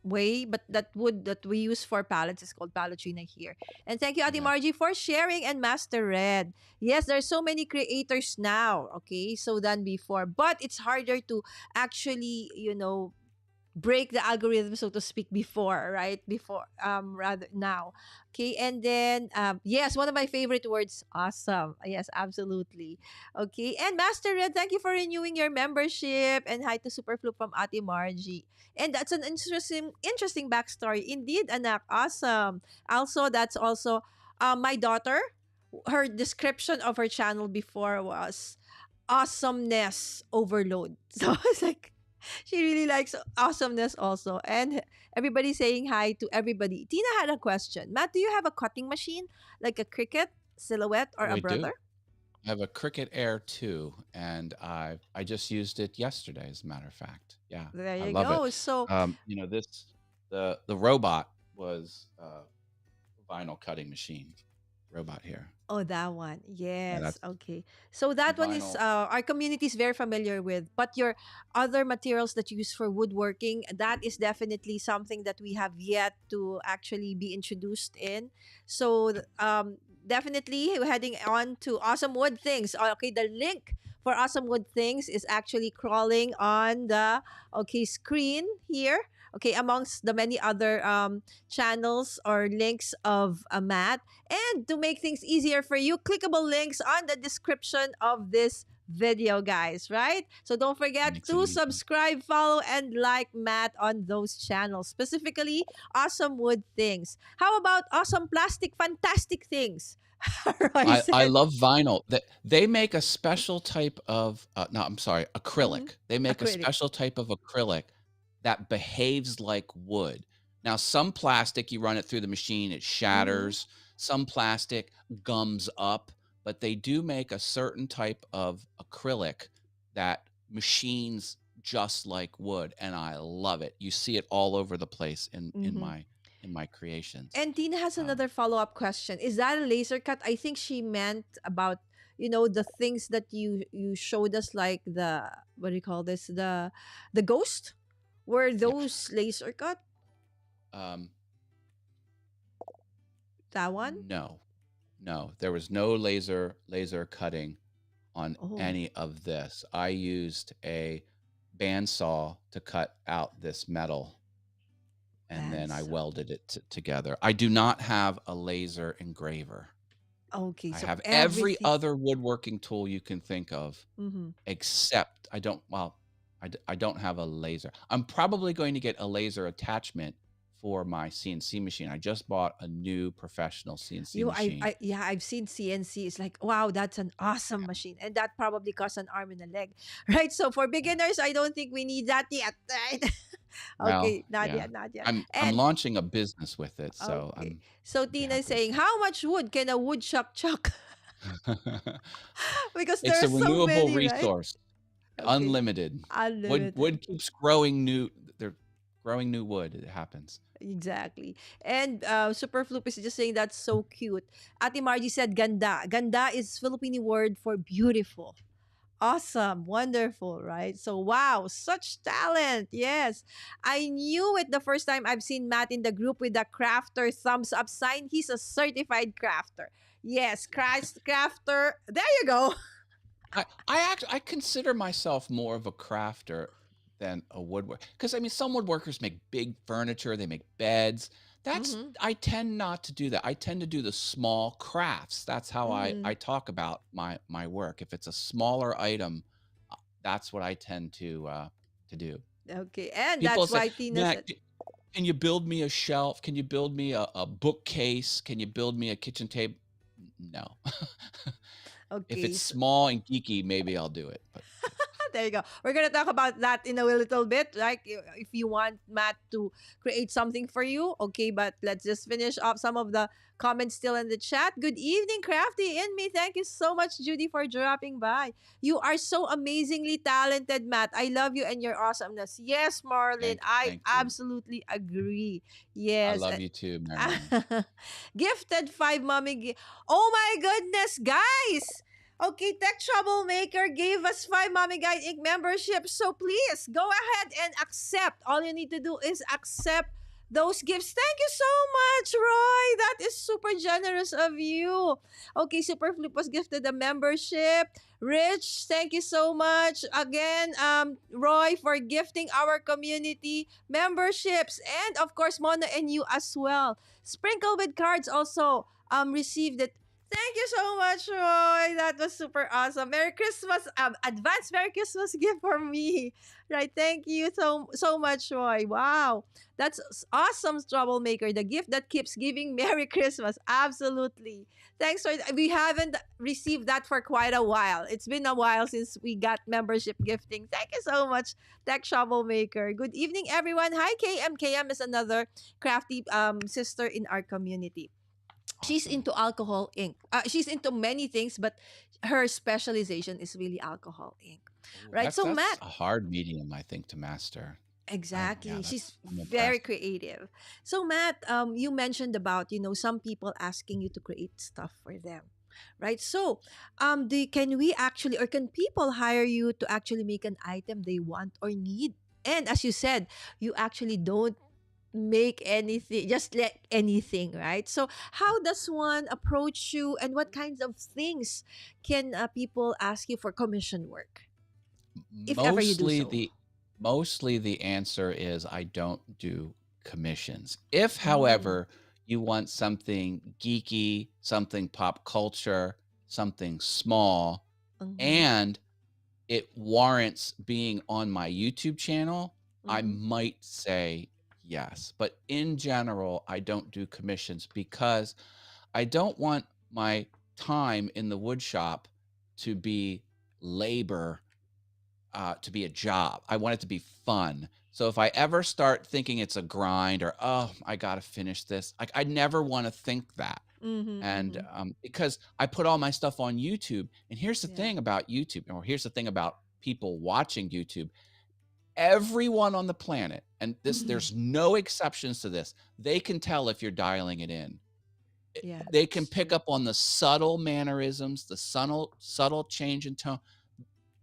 [SPEAKER 2] way, but that wood that we use for pallets is called palo china here. And thank you, Ati
[SPEAKER 3] Yeah.
[SPEAKER 2] Margie, for sharing, and Master Red. Yes, there's so many creators now, okay, so than before, but it's harder to actually, break the algorithm, so to speak, before, right? Before, rather now. Okay, and then yes, one of my favorite words, awesome. Yes, absolutely. Okay, and Master Red, thank you for renewing your membership, and hi to Superflu from Ate Margie. And that's an interesting backstory. Indeed, anak, awesome. Also, that's also my daughter. Her description of her channel before was awesomeness overload. So it's like she really likes awesomeness also. And everybody saying hi to everybody. Tina had a question. Matt, do you have a cutting machine? Like a Cricut, Silhouette, or
[SPEAKER 3] Oh,
[SPEAKER 2] a
[SPEAKER 3] I do.
[SPEAKER 2] Brother?
[SPEAKER 3] I have a Cricut Air 2, and I just used it yesterday, as a matter of fact. Yeah,
[SPEAKER 2] There
[SPEAKER 3] I
[SPEAKER 2] you
[SPEAKER 3] love it.
[SPEAKER 2] go. So,
[SPEAKER 3] This the robot was vinyl cutting machine robot here.
[SPEAKER 2] oh, that one.
[SPEAKER 3] Yeah,
[SPEAKER 2] Yes.
[SPEAKER 3] that's
[SPEAKER 2] Okay. So that one is
[SPEAKER 3] vinyl.
[SPEAKER 2] our community is very familiar with. But your other materials that you use for woodworking, that is definitely something that we have yet to actually be introduced in. So definitely we're heading on to Awesome Wood Things. Okay, the link for Awesome Wood Things is actually crawling on the screen here. Okay, amongst the many other channels or links of a Matt. And to make things easier for you, clickable links on the description of this video, guys, right? So don't forget
[SPEAKER 3] Makes it
[SPEAKER 2] to
[SPEAKER 3] easy.
[SPEAKER 2] subscribe, follow, and like Matt on those channels, specifically Awesome Wood Things. How about Awesome Plastic Fantastic Things? Roy
[SPEAKER 3] I
[SPEAKER 2] said,
[SPEAKER 3] love vinyl. They make a special type of no, I'm sorry,
[SPEAKER 2] mm-hmm.
[SPEAKER 3] acrylic. They make a
[SPEAKER 2] Acrylic.
[SPEAKER 3] special type of acrylic that behaves like wood. Now, some plastic, you run it through the machine, it
[SPEAKER 2] Mm-hmm.
[SPEAKER 3] shatters. Some plastic gums up, but they do make a certain type of acrylic that machines just like wood, and I love it. You see it all over the place
[SPEAKER 2] Mm-hmm.
[SPEAKER 3] in my creations.
[SPEAKER 2] And Tina has
[SPEAKER 3] Um,
[SPEAKER 2] another follow-up question. Is that a laser cut? I think she meant about, the things that you showed us, like the, what do you call this? The ghost? Were
[SPEAKER 3] yeah.
[SPEAKER 2] those laser cut?
[SPEAKER 3] Um,
[SPEAKER 2] That one?
[SPEAKER 3] no. No, there was no laser cutting on
[SPEAKER 2] Oh,
[SPEAKER 3] any of this. I used a bandsaw to cut out this metal, and then I
[SPEAKER 2] bands.
[SPEAKER 3] welded it together. I do not have a laser engraver.
[SPEAKER 2] Okay,
[SPEAKER 3] I
[SPEAKER 2] so
[SPEAKER 3] have every
[SPEAKER 2] everything.
[SPEAKER 3] other woodworking tool you can think of,
[SPEAKER 2] Mm-hmm.
[SPEAKER 3] except I don't have a laser. I'm probably going to get a laser attachment for my CNC machine. I just bought a new professional CNC machine.
[SPEAKER 2] Yeah, I've seen CNC. It's like, wow, that's an awesome machine, and that probably costs an arm and a leg, right? So for beginners, I don't think we need that yet, right?
[SPEAKER 3] Well,
[SPEAKER 2] Okay, not
[SPEAKER 3] yeah.
[SPEAKER 2] yet, not yet.
[SPEAKER 3] I'm
[SPEAKER 2] And
[SPEAKER 3] launching a business with it, so
[SPEAKER 2] okay.
[SPEAKER 3] I'm
[SPEAKER 2] So
[SPEAKER 3] I'll be
[SPEAKER 2] Tina is
[SPEAKER 3] happy with
[SPEAKER 2] saying, how much wood can a woodchuck chuck?
[SPEAKER 3] that.
[SPEAKER 2] Because
[SPEAKER 3] It's
[SPEAKER 2] there
[SPEAKER 3] a
[SPEAKER 2] are so
[SPEAKER 3] renewable
[SPEAKER 2] many, right?
[SPEAKER 3] resource,
[SPEAKER 2] Okay.
[SPEAKER 3] unlimited.
[SPEAKER 2] Unlimited.
[SPEAKER 3] Wood keeps growing new. They're growing new wood. It happens.
[SPEAKER 2] Exactly. And Super Floop is just saying that's so cute. Ate Margie said ganda. Ganda is Filipino word for beautiful. Awesome, wonderful, right? So, wow, such talent. Yes. I knew it the first time I've seen Matt in the group with the crafter thumbs up sign. He's a certified crafter. Yes, crafter. There you go.
[SPEAKER 3] I consider myself more of a crafter than a woodworker, because I mean some woodworkers make big furniture, they make beds. That's
[SPEAKER 2] Mm-hmm.
[SPEAKER 3] I tend not to do that. I tend to do the small crafts. That's how
[SPEAKER 2] Mm-hmm.
[SPEAKER 3] I talk about my work. If it's a smaller item, that's what I tend to do.
[SPEAKER 2] Okay. And
[SPEAKER 3] People
[SPEAKER 2] that's
[SPEAKER 3] say,
[SPEAKER 2] why Tina
[SPEAKER 3] Matt,
[SPEAKER 2] said,
[SPEAKER 3] can you build me a shelf? Can you build me a bookcase? Can you build me a kitchen table? No. If
[SPEAKER 2] okay.
[SPEAKER 3] it's small and geeky, maybe I'll do it. But
[SPEAKER 2] There you go. We're gonna talk about that in a little bit. Like if you want Matt to create something for you, okay. But let's just finish off some of the comments still in the chat. Good evening, Crafty in me. Thank you so much, Judy, for dropping by. You are so amazingly talented, Matt. I love you and your awesomeness. Yes, Marlon, I
[SPEAKER 3] thank you.
[SPEAKER 2] absolutely agree.
[SPEAKER 3] I
[SPEAKER 2] Yes.
[SPEAKER 3] love you too, Marilyn.
[SPEAKER 2] Gifted five mommy. Oh my goodness, guys! Okay, Tech Troublemaker gave us 5 Mommy Guide Inc. membership. So please go ahead and accept. All you need to do is accept those gifts. Thank you so much, Roy. That is super generous of you. Okay, Super Flip was gifted a membership. Rich, thank you so much again, Roy, for gifting our community memberships, and of course, Mona and you as well. Sprinkle with cards also received it. Thank you so much, Roy. That was super awesome. Merry Christmas, advance Merry Christmas gift for me. Right, thank you so much, Roy. Wow, that's awesome, troublemaker. The gift that keeps giving. Merry Christmas. Absolutely. Thanks for we haven't received that for quite a while. It's been a while since we got membership gifting. Thank you so much, Tech Troublemaker. Good evening, everyone. Hi, KM. KM is another crafty sister in our community. She's
[SPEAKER 3] Awesome.
[SPEAKER 2] into alcohol ink. She's into many things, but her specialization is really alcohol ink.
[SPEAKER 3] Ooh,
[SPEAKER 2] Right. So
[SPEAKER 3] that's
[SPEAKER 2] Matt,
[SPEAKER 3] a hard medium, I think, to master.
[SPEAKER 2] exactly. She's
[SPEAKER 3] I'm
[SPEAKER 2] very
[SPEAKER 3] impressed.
[SPEAKER 2] creative. So Matt, you mentioned about, some people asking you to create stuff for them. Right. So can we actually, or can people hire you to actually make an item they want or need? And as you said, you actually don't make anything, just like anything, right? So how does one approach you, and what kinds of things can people ask you for commission work, if ever you do
[SPEAKER 3] Mostly
[SPEAKER 2] so?
[SPEAKER 3] the mostly the answer is I don't do commissions. If,
[SPEAKER 2] Oh.
[SPEAKER 3] however, you want something geeky, something pop culture, something small,
[SPEAKER 2] Mm-hmm.
[SPEAKER 3] and it warrants being on my YouTube channel, I
[SPEAKER 2] Mm-hmm.
[SPEAKER 3] might say yes. But in general, I don't do commissions because I don't want my time in the wood shop to be labor, to be a job. I want it to be fun. So if I ever start thinking it's a grind or, oh, I got to finish this, like I never want to think that.
[SPEAKER 2] Mm-hmm.
[SPEAKER 3] And
[SPEAKER 2] Mm-hmm.
[SPEAKER 3] because I put all my stuff on YouTube. And here's the
[SPEAKER 2] Yeah.
[SPEAKER 3] thing about YouTube, or here's the thing about people watching YouTube. Everyone on the planet, and there's no exceptions to this, they can tell if you're dialing it in.
[SPEAKER 2] Yeah,
[SPEAKER 3] They can
[SPEAKER 2] that's
[SPEAKER 3] pick
[SPEAKER 2] true.
[SPEAKER 3] up on the subtle mannerisms, the subtle change in tone.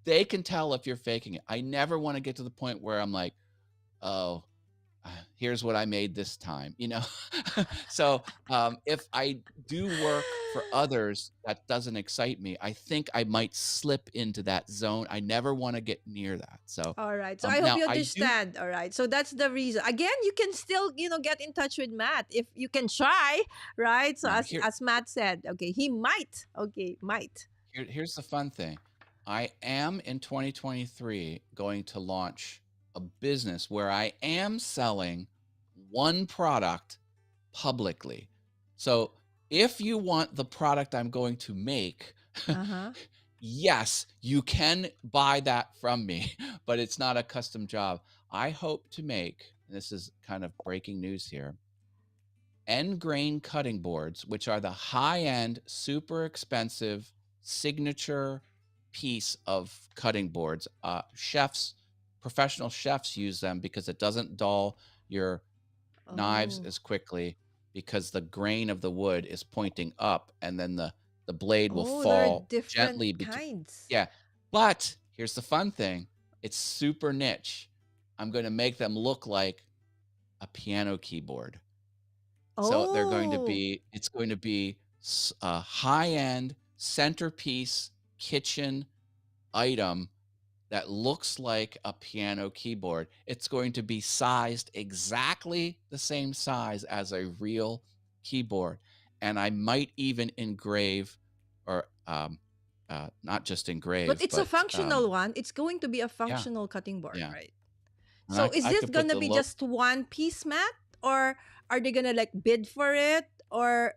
[SPEAKER 3] They can tell if you're faking it. I never want to get to the point where I'm like, oh, here's what I made this time, So if I do work for others that doesn't excite me, I think I might slip into that zone. I never want to get near that. So
[SPEAKER 2] All right. So I hope
[SPEAKER 3] now
[SPEAKER 2] you
[SPEAKER 3] I do.
[SPEAKER 2] understand. All right. So that's the reason. Again, you can still, get in touch with Matt if you can try, right? So
[SPEAKER 3] Now
[SPEAKER 2] as Matt said, okay, he might. Okay, might.
[SPEAKER 3] here's the fun thing. I am in 2023 going to launch a business where I am selling one product publicly. So if you want the product I'm going to make,
[SPEAKER 2] Uh-huh.
[SPEAKER 3] yes, you can buy that from me, but it's not a custom job. I hope to make, and this is kind of breaking news here, end grain cutting boards, which are the high end, super expensive signature piece of cutting boards. Professional chefs use them because it doesn't dull your knives
[SPEAKER 2] Oh.
[SPEAKER 3] as quickly because the grain of the wood is pointing up and then the blade will
[SPEAKER 2] Oh, there are
[SPEAKER 3] fall
[SPEAKER 2] different
[SPEAKER 3] gently between.
[SPEAKER 2] kinds.
[SPEAKER 3] Yeah. But here's the fun thing. It's super niche. I'm going to make them look like a piano keyboard. So
[SPEAKER 2] Oh.
[SPEAKER 3] it's going to be a high-end centerpiece kitchen item that looks like a piano keyboard. It's going to be sized exactly the same size as a real keyboard. And I might even engrave, or not just
[SPEAKER 2] But
[SPEAKER 3] engrave,
[SPEAKER 2] it's a
[SPEAKER 3] but
[SPEAKER 2] functional one. It's going to be a
[SPEAKER 3] yeah,
[SPEAKER 2] functional cutting board,
[SPEAKER 3] yeah.
[SPEAKER 2] right?
[SPEAKER 3] And
[SPEAKER 2] So is
[SPEAKER 3] I
[SPEAKER 2] this
[SPEAKER 3] could put
[SPEAKER 2] gonna
[SPEAKER 3] the
[SPEAKER 2] be
[SPEAKER 3] look.
[SPEAKER 2] just one piece, Matt? Or are they gonna like bid for it? Or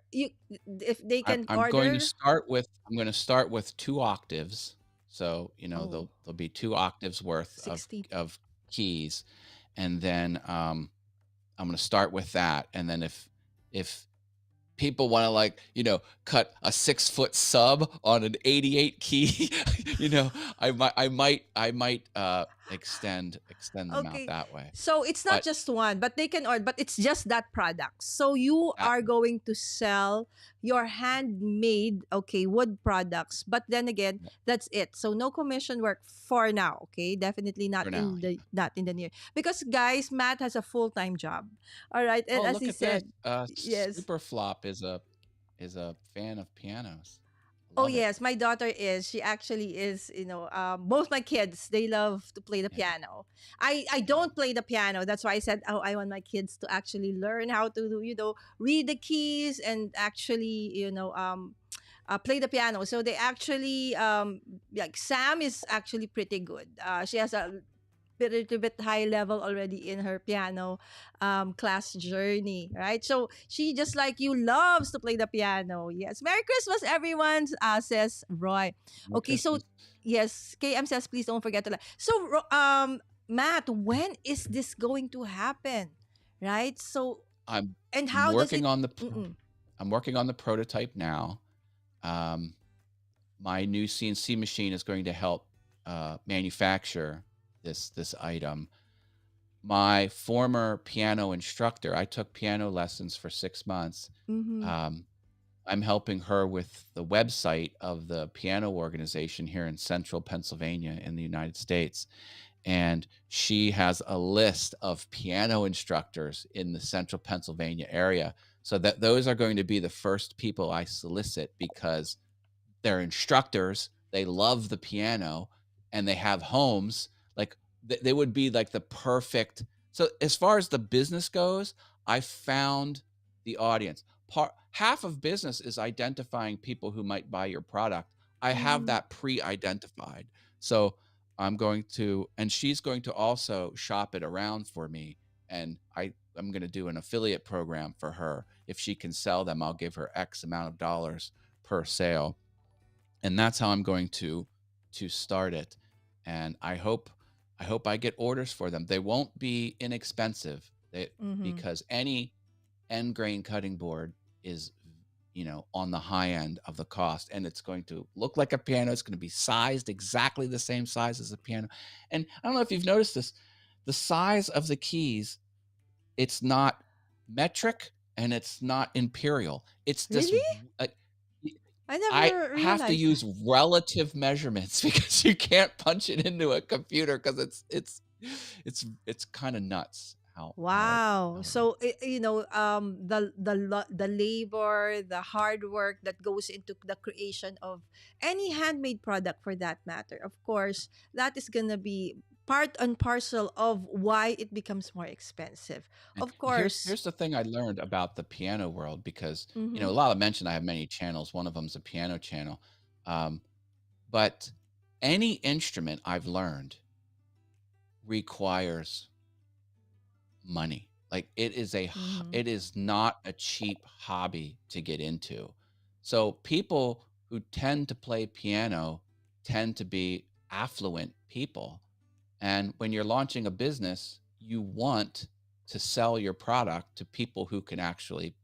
[SPEAKER 2] if they can
[SPEAKER 3] I'm going to
[SPEAKER 2] order?
[SPEAKER 3] start with I'm going to start with 2 octaves. So,
[SPEAKER 2] Oh,
[SPEAKER 3] there'll be 2 octaves worth
[SPEAKER 2] 60.
[SPEAKER 3] of keys. And then I'm going to start with that. And then if people want to, like, cut a 6 foot sub on an 88 key, I might extend them out
[SPEAKER 2] Okay.
[SPEAKER 3] that way.
[SPEAKER 2] So it's not
[SPEAKER 3] But
[SPEAKER 2] just one, but they can order, but it's just that product. So you
[SPEAKER 3] that
[SPEAKER 2] are going to sell your handmade, okay, wood products. But then again, that's it. So no commission work for now, okay? Definitely not
[SPEAKER 3] for now.
[SPEAKER 2] in the not in the near. Because guys, Matt has a full-time job. All right. And
[SPEAKER 3] Oh,
[SPEAKER 2] as
[SPEAKER 3] look
[SPEAKER 2] he
[SPEAKER 3] at this.
[SPEAKER 2] said, yes.
[SPEAKER 3] Super Flop is a fan of pianos.
[SPEAKER 2] Oh
[SPEAKER 3] Love it.
[SPEAKER 2] yes, my daughter is. She actually is. Both my kids they love to play the
[SPEAKER 3] Yeah.
[SPEAKER 2] piano. I don't play the piano. That's why I said, oh, I want my kids to actually learn how to read the keys and actually play the piano. So they actually like Sam is actually pretty good. She has a little bit high level already in her piano class journey, right? So she just like you loves to play the piano. Yes. Merry Christmas, everyone, says Roy.
[SPEAKER 3] Merry
[SPEAKER 2] Okay, so
[SPEAKER 3] Christmas.
[SPEAKER 2] yes, KM says please don't forget to like. So Matt, when is this going to happen? Right? So
[SPEAKER 3] I'm
[SPEAKER 2] and
[SPEAKER 3] I'm
[SPEAKER 2] how does
[SPEAKER 3] working
[SPEAKER 2] it
[SPEAKER 3] on
[SPEAKER 2] mm-mm.
[SPEAKER 3] I'm working on the prototype now. Um, my new CNC machine is going to help manufacture this item. My former piano instructor, I took piano lessons for 6 months.
[SPEAKER 2] Mm-hmm.
[SPEAKER 3] I'm helping her with the website of the piano organization here in central Pennsylvania in the United States. And she has a list of piano instructors in the central Pennsylvania area. So that those are going to be the first people I solicit because they're instructors, they love the piano, and they have homes. Like they would be like the perfect. So as far as the business goes, I found the audience. Half of business is identifying people who might buy your product. I have
[SPEAKER 2] Mm-hmm.
[SPEAKER 3] that pre-identified. So I'm going to, and she's going to also shop it around for me. And I'm going to do an affiliate program for her. If she can sell them, I'll give her X amount of dollars per sale. And that's how I'm going to start it. And I hope I get orders for them. They won't be inexpensive.
[SPEAKER 2] Mm-hmm.
[SPEAKER 3] Because any end grain cutting board is on the high end of the cost, and it's going to look like a piano. It's going to be sized exactly the same size as a piano. And I don't know if you've noticed this, the size of the keys, it's not metric and it's not imperial. It's this
[SPEAKER 2] Really?
[SPEAKER 3] like
[SPEAKER 2] I
[SPEAKER 3] I
[SPEAKER 2] never
[SPEAKER 3] have to
[SPEAKER 2] realized that.
[SPEAKER 3] use relative measurements because you can't punch it into a computer because it's kind of nuts
[SPEAKER 2] Wow.
[SPEAKER 3] how it
[SPEAKER 2] So the labor, the hard work that goes into the creation of any handmade product for that matter. Of course, that is going to be part and parcel of why it becomes more expensive.
[SPEAKER 3] and
[SPEAKER 2] Of
[SPEAKER 3] here's
[SPEAKER 2] course.
[SPEAKER 3] the thing I learned about the piano world because a
[SPEAKER 2] Mhm.
[SPEAKER 3] lot of mention I have many channels. One of them's a piano channel, um, but any instrument I've learned requires money. Like
[SPEAKER 2] Mhm.
[SPEAKER 3] it is not a cheap hobby to get into. So people who tend to play piano tend to be affluent people. And when you're launching a business, you want to sell your product to people who can actually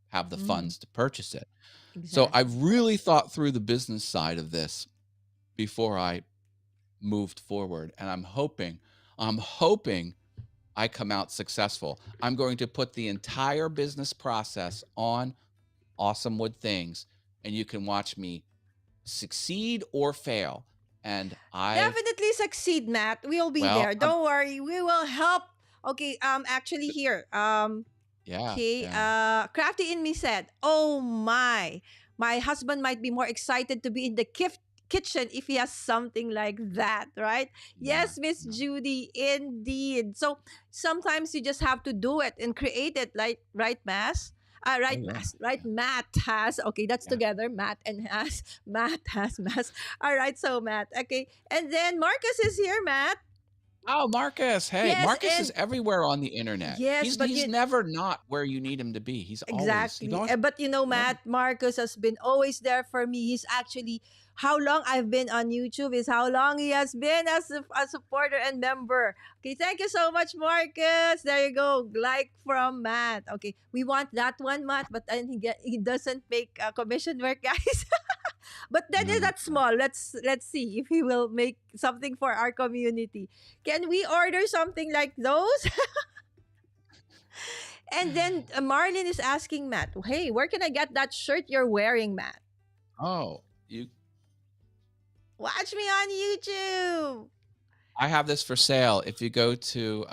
[SPEAKER 3] have the
[SPEAKER 2] Mhm.
[SPEAKER 3] funds to purchase it. So I've
[SPEAKER 2] Exactly.
[SPEAKER 3] really thought through the business side of this before I moved forward, and I'm hoping I come out successful. I'm going to put the entire business process on Awesome Wood Things, and you can watch me succeed or fail. And
[SPEAKER 2] Definitely succeed, Matt. We'll be
[SPEAKER 3] well,
[SPEAKER 2] there. Don't worry. We will help. Okay, actually here.
[SPEAKER 3] yeah,
[SPEAKER 2] Okay,
[SPEAKER 3] yeah,
[SPEAKER 2] Crafty in me said, "Oh my husband might be more excited to be in the kitchen if he has something like that, right?"
[SPEAKER 3] yeah,
[SPEAKER 2] Yes, Miss
[SPEAKER 3] yeah.
[SPEAKER 2] Judy, indeed. So sometimes you just have to do it and create it, like right, Mass.
[SPEAKER 3] Oh
[SPEAKER 2] Right,
[SPEAKER 3] yeah,
[SPEAKER 2] Mass. Right,
[SPEAKER 3] yeah,
[SPEAKER 2] Matt has. Okay, that's
[SPEAKER 3] yeah.
[SPEAKER 2] together. Matt and has. Matt has Mass. All right, so Matt. Okay, and then Marcus is here, Matt.
[SPEAKER 3] Oh, Marcus. Hey,
[SPEAKER 2] Yes,
[SPEAKER 3] Marcus is
[SPEAKER 2] and
[SPEAKER 3] everywhere on the internet.
[SPEAKER 2] yes,
[SPEAKER 3] He's
[SPEAKER 2] but
[SPEAKER 3] he's
[SPEAKER 2] you
[SPEAKER 3] never not where you need him to be. He's always he
[SPEAKER 2] exactly.
[SPEAKER 3] always
[SPEAKER 2] But
[SPEAKER 3] wherever.
[SPEAKER 2] Matt, Marcus has been always there for me. He's actually how long I've been on YouTube is how long he has been as a supporter and member. Okay, thank you so much, Marcus. There you go. Like from Matt. Okay, we want that one, Matt, but then he doesn't make commission work, guys. But then
[SPEAKER 3] No,
[SPEAKER 2] that's small. Let's see if he will make something for our community. Can we order something like those? And then Marlene is asking Matt, "Hey, where can I get that shirt you're wearing, Matt?
[SPEAKER 3] oh, you.
[SPEAKER 2] Watch me on YouTube."
[SPEAKER 3] I have this for sale. If you go to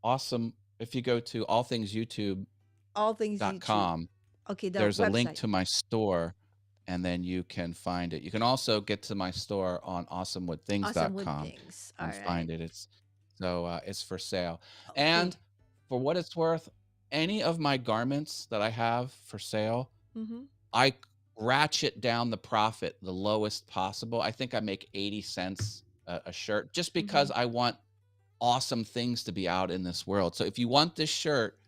[SPEAKER 3] awesome, if you go to allthingsyoutube.com,
[SPEAKER 2] All things YouTube. Okay, the
[SPEAKER 3] there's a link
[SPEAKER 2] website.
[SPEAKER 3] to my store, and then you can find it. You can also get to my store on
[SPEAKER 2] Awesome wood
[SPEAKER 3] awesomewoodthings.com
[SPEAKER 2] things. All
[SPEAKER 3] and
[SPEAKER 2] right.
[SPEAKER 3] find it. It's for sale. And
[SPEAKER 2] Okay.
[SPEAKER 3] for what it's worth, any of my garments that I have for sale,
[SPEAKER 2] Mm-hmm.
[SPEAKER 3] I ratchet down the profit the lowest possible. I think I make 80 cents a shirt just
[SPEAKER 2] Mm-hmm.
[SPEAKER 3] because I want awesome things to be out in this world. So if you want this shirt,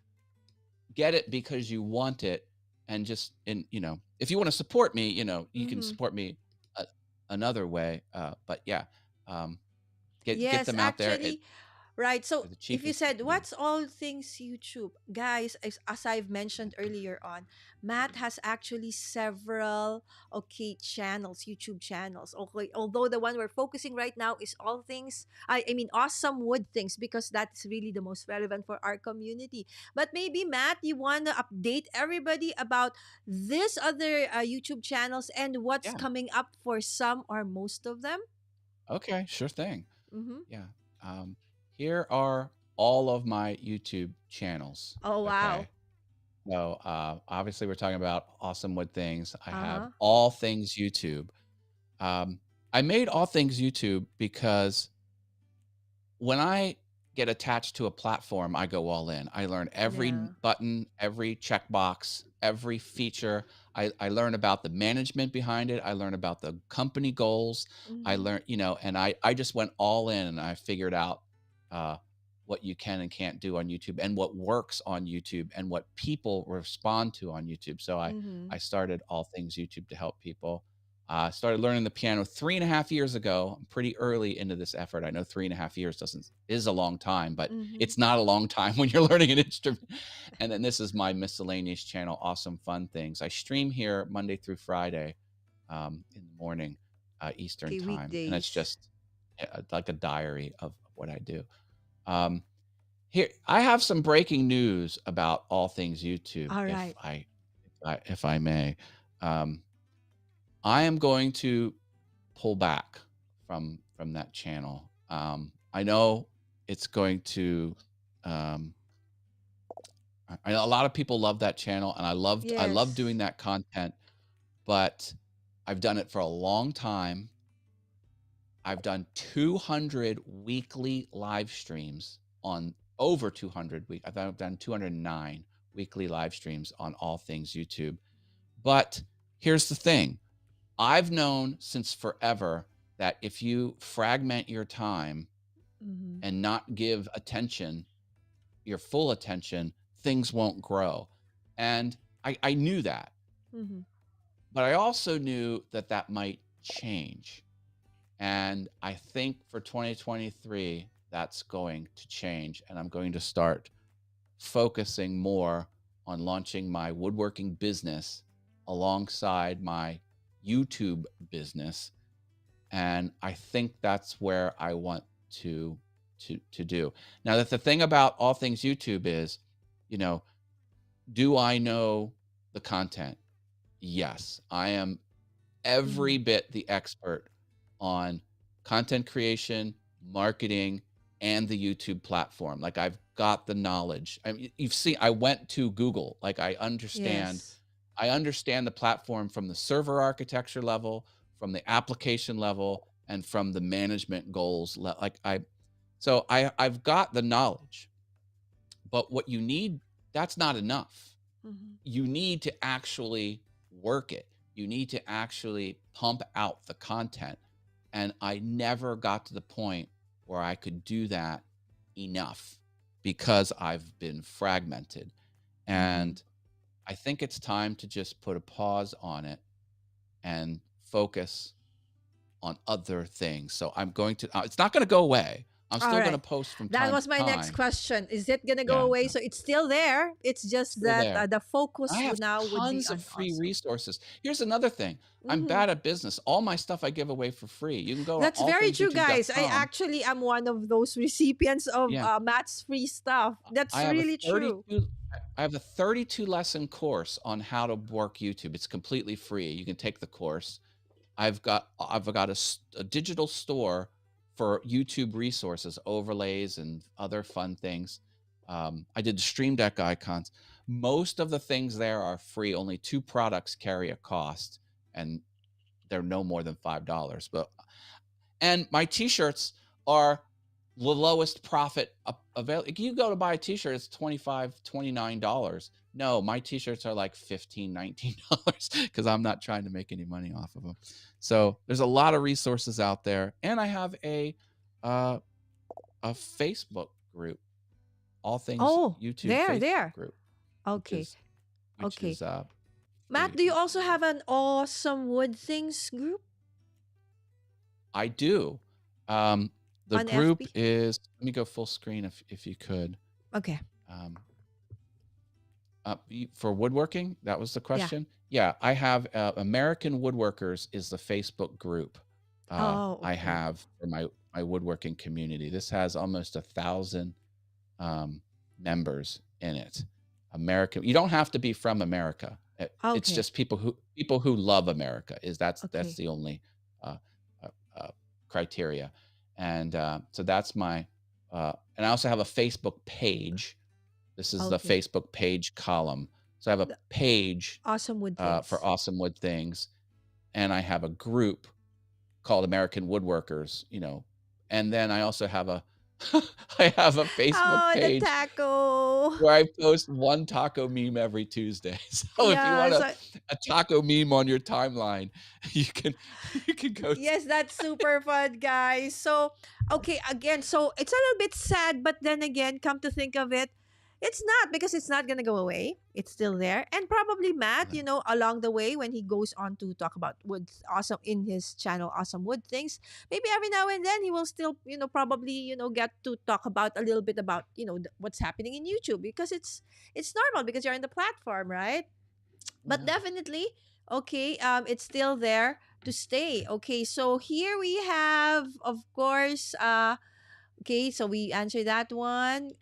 [SPEAKER 3] get it because you want it, and if you want to support me, you can
[SPEAKER 2] Mm-hmm.
[SPEAKER 3] support me another way. But yeah, um, get
[SPEAKER 2] Yes,
[SPEAKER 3] them out there.
[SPEAKER 2] actually, right. So
[SPEAKER 3] They're the
[SPEAKER 2] if you
[SPEAKER 3] cheapest you
[SPEAKER 2] said
[SPEAKER 3] can be.
[SPEAKER 2] what's all things YouTube, guys, as I've mentioned earlier on, Matt has actually several channels, YouTube channels. Okay, although the one we're focusing right now is all things. I mean awesome wood things because that's really the most relevant for our community. But maybe Matt, you wanna update everybody about this other YouTube channels and what's
[SPEAKER 3] Yeah.
[SPEAKER 2] coming up for some or most of them.
[SPEAKER 3] Okay. Sure thing.
[SPEAKER 2] Mm-hmm.
[SPEAKER 3] Yeah. Um, Here are all of my YouTube channels.
[SPEAKER 2] Oh wow.
[SPEAKER 3] Okay. So obviously we're talking about awesome wood things. I
[SPEAKER 2] Uh
[SPEAKER 3] have
[SPEAKER 2] huh.
[SPEAKER 3] all things YouTube. Um, I made all things YouTube because when I get attached to a platform, I go all in. I learn every
[SPEAKER 2] Yeah.
[SPEAKER 3] button, every checkbox, every feature. I learn about the management behind it. I learn about the company goals. I
[SPEAKER 2] Mm-hmm.
[SPEAKER 3] learn, and I just went all in, and I figured out uh, what you can and can't do on YouTube, and what works on YouTube, and what people respond to on YouTube. So
[SPEAKER 2] Mm-hmm.
[SPEAKER 3] I started all things YouTube to help people. Started learning the piano 3.5 years ago. I'm pretty early into this effort. I know 3.5 years doesn't is a long time, but
[SPEAKER 2] Mm-hmm.
[SPEAKER 3] it's not a long time when you're learning an instrument. And then this is my miscellaneous channel, Awesome Fun Things. I stream here Monday through Friday in the morning, Eastern
[SPEAKER 2] Okay,
[SPEAKER 3] time, and it's
[SPEAKER 2] weekdays.
[SPEAKER 3] just like a diary of what I do. Um, Here, I have some breaking news about all things YouTube,
[SPEAKER 2] All
[SPEAKER 3] if
[SPEAKER 2] right.
[SPEAKER 3] I may. Um, I am going to pull back from that channel. I know it's going to. Um, a lot of people love that channel, and I love doing
[SPEAKER 2] Yes.
[SPEAKER 3] that content, but I've done it for a long time. I've done 200 weekly live streams on over 200 week. I've done 209 weekly live streams on all things YouTube. But here's the thing. I've known since forever that if you fragment your time
[SPEAKER 2] Mm-hmm.
[SPEAKER 3] and not give attention, your full attention, things won't grow. And I knew that,
[SPEAKER 2] Mm-hmm.
[SPEAKER 3] but I also knew that that might change. And I think for 2023, that's going to change. And I'm going to start focusing more on launching my woodworking business alongside my YouTube business. And I think that's where I want to do. Now that the thing about all things YouTube is, you know, do I know the content? Yes, I am
[SPEAKER 2] Mm-hmm.
[SPEAKER 3] every bit the expert on content creation, marketing, and the YouTube platform. Like I've got the knowledge. I mean, you've seen I went to Google. Like
[SPEAKER 2] Yes.
[SPEAKER 3] I understand the platform from the server architecture level, from the application level, and from the management goals. I've got the knowledge, but what you need, that's not enough.
[SPEAKER 2] Mm-hmm.
[SPEAKER 3] You need to actually work it. You need to actually pump out the content. And I never got to the point where I could do that enough because I've been fragmented.
[SPEAKER 2] Mm-hmm.
[SPEAKER 3] And I think it's time to just put a pause on it and focus on other things. So I'm going to, it's not going to go away. I'm
[SPEAKER 2] All
[SPEAKER 3] still going to
[SPEAKER 2] right.
[SPEAKER 3] post from
[SPEAKER 2] That
[SPEAKER 3] time
[SPEAKER 2] was
[SPEAKER 3] to
[SPEAKER 2] my next
[SPEAKER 3] time.
[SPEAKER 2] question. Is it gonna go
[SPEAKER 3] Yeah,
[SPEAKER 2] away?
[SPEAKER 3] no,
[SPEAKER 2] So it's still there. It's just
[SPEAKER 3] still
[SPEAKER 2] that
[SPEAKER 3] there.
[SPEAKER 2] the focus
[SPEAKER 3] I have
[SPEAKER 2] now would be
[SPEAKER 3] tons of
[SPEAKER 2] on
[SPEAKER 3] free
[SPEAKER 2] awesome.
[SPEAKER 3] resources. Here's another thing. I'm
[SPEAKER 2] Mm-hmm.
[SPEAKER 3] bad at business. All my stuff I give away for free. You can go to
[SPEAKER 2] That's very true, guys. I
[SPEAKER 3] allthingsyoutube.com.
[SPEAKER 2] actually am one of those recipients of
[SPEAKER 3] Yeah.
[SPEAKER 2] Matt's free stuff. That's
[SPEAKER 3] I have a
[SPEAKER 2] really true.
[SPEAKER 3] 32 I have a 32 lesson course on how to work YouTube. It's completely free. You can take the course. I've got a digital store for YouTube resources, overlays, and other fun things. I did the Stream Deck icons. Most of the things there are free. Only 2 products carry a cost, and they're no more than $5. And my t-shirts are the lowest profit available. You go to buy a t-shirt, it's $25, $29. No, my t-shirts are like $15, $19 because I'm not trying to make any money off of them. So there's a lot of resources out there. And I have a Facebook group, All Things
[SPEAKER 2] Oh,
[SPEAKER 3] YouTube
[SPEAKER 2] there,
[SPEAKER 3] Facebook
[SPEAKER 2] there.
[SPEAKER 3] group, which
[SPEAKER 2] Okay,
[SPEAKER 3] is which
[SPEAKER 2] okay.
[SPEAKER 3] is
[SPEAKER 2] Matt, do you also have an awesome wood things group
[SPEAKER 3] I do. The
[SPEAKER 2] on
[SPEAKER 3] group
[SPEAKER 2] FB?
[SPEAKER 3] is, let me go full screen if you could.
[SPEAKER 2] Okay.
[SPEAKER 3] Um, for woodworking, that was the
[SPEAKER 2] Yeah.
[SPEAKER 3] question. Yeah, I have American Woodworkers is the Facebook group
[SPEAKER 2] Oh,
[SPEAKER 3] I
[SPEAKER 2] okay.
[SPEAKER 3] have for my woodworking community. This has almost 1,000 members in it. American. You don't have to be from America. It's
[SPEAKER 2] Okay.
[SPEAKER 3] just people who love America. That's
[SPEAKER 2] Okay.
[SPEAKER 3] the only criteria. And so that's my. And I also have a Facebook page. This is the
[SPEAKER 2] Okay.
[SPEAKER 3] Facebook page column. So I have a
[SPEAKER 2] The
[SPEAKER 3] page
[SPEAKER 2] awesome wood
[SPEAKER 3] for
[SPEAKER 2] things.
[SPEAKER 3] Awesome Wood Things, and I have a group called American Woodworkers. And then I also have a I have a Facebook
[SPEAKER 2] Oh, the
[SPEAKER 3] page
[SPEAKER 2] taco.
[SPEAKER 3] where I post one taco meme every Tuesday. So if you
[SPEAKER 2] Yeah,
[SPEAKER 3] want
[SPEAKER 2] so
[SPEAKER 3] a taco meme on your timeline, you can go.
[SPEAKER 2] yes, that's super fun, guys. So, okay, again, so it's a little bit sad, but then again, come to think of it, it's not because it's not going to go away. It's still there. And probably Matt, along the way, when he goes on to talk about wood awesome in his channel, Awesome Wood Things, maybe every now and then he will still, probably, get to talk about a little bit about, what's happening in YouTube because it's normal because you're in the platform, right? But
[SPEAKER 3] Yeah.
[SPEAKER 2] definitely, okay, it's still there to stay. Okay, so here we have, of course, okay, so we answered that one.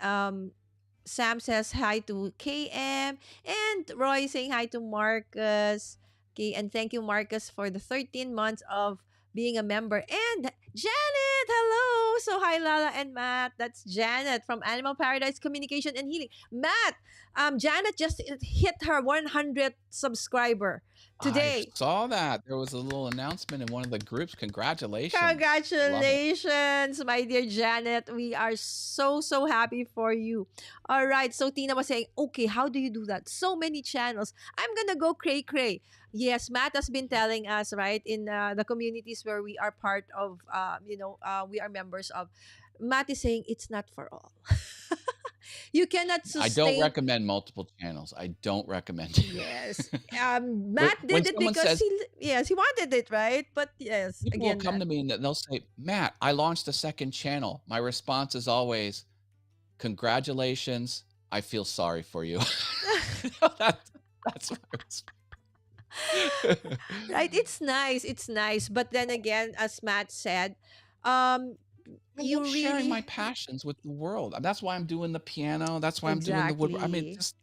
[SPEAKER 2] Sam says hi to KM, and Roy saying hi to Marcus. Okay, and thank you, Marcus, for the 13 months of being a member. And Janet, hello. So hi, Lala and Matt. That's Janet from Animal Paradise Communication and Healing. Matt, Janet just hit her 100th subscriber
[SPEAKER 3] I
[SPEAKER 2] today.
[SPEAKER 3] saw that. There was a little announcement in one of the groups. Congratulations. Love it.
[SPEAKER 2] Congratulations, my dear Janet. We are so, so happy for you. All right. So Tina was saying, okay, how do you do that? So many channels. I'm going to go cray cray. Yes, Matt has been telling us, right, in the communities where we are part of, we are members of. Matt is saying it's not for all. You cannot
[SPEAKER 3] I don't
[SPEAKER 2] sustain.
[SPEAKER 3] recommend multiple channels. I don't recommend it.
[SPEAKER 2] Yes.
[SPEAKER 3] When
[SPEAKER 2] Matt
[SPEAKER 3] when
[SPEAKER 2] did it
[SPEAKER 3] someone
[SPEAKER 2] because
[SPEAKER 3] says,
[SPEAKER 2] he wanted it, right? But yes,
[SPEAKER 3] people will
[SPEAKER 2] again,
[SPEAKER 3] come
[SPEAKER 2] Matt.
[SPEAKER 3] to me and they'll say, Matt, I launched a second channel. My response is always, congratulations. I feel sorry for you. That's my response.
[SPEAKER 2] Right, it's nice, but then again, as Matt said,
[SPEAKER 3] I
[SPEAKER 2] you
[SPEAKER 3] love sharing my
[SPEAKER 2] really
[SPEAKER 3] passions with the world. That's why I'm doing the piano. That's why I'm doing the woodwork. I mean,
[SPEAKER 2] exactly.
[SPEAKER 3] just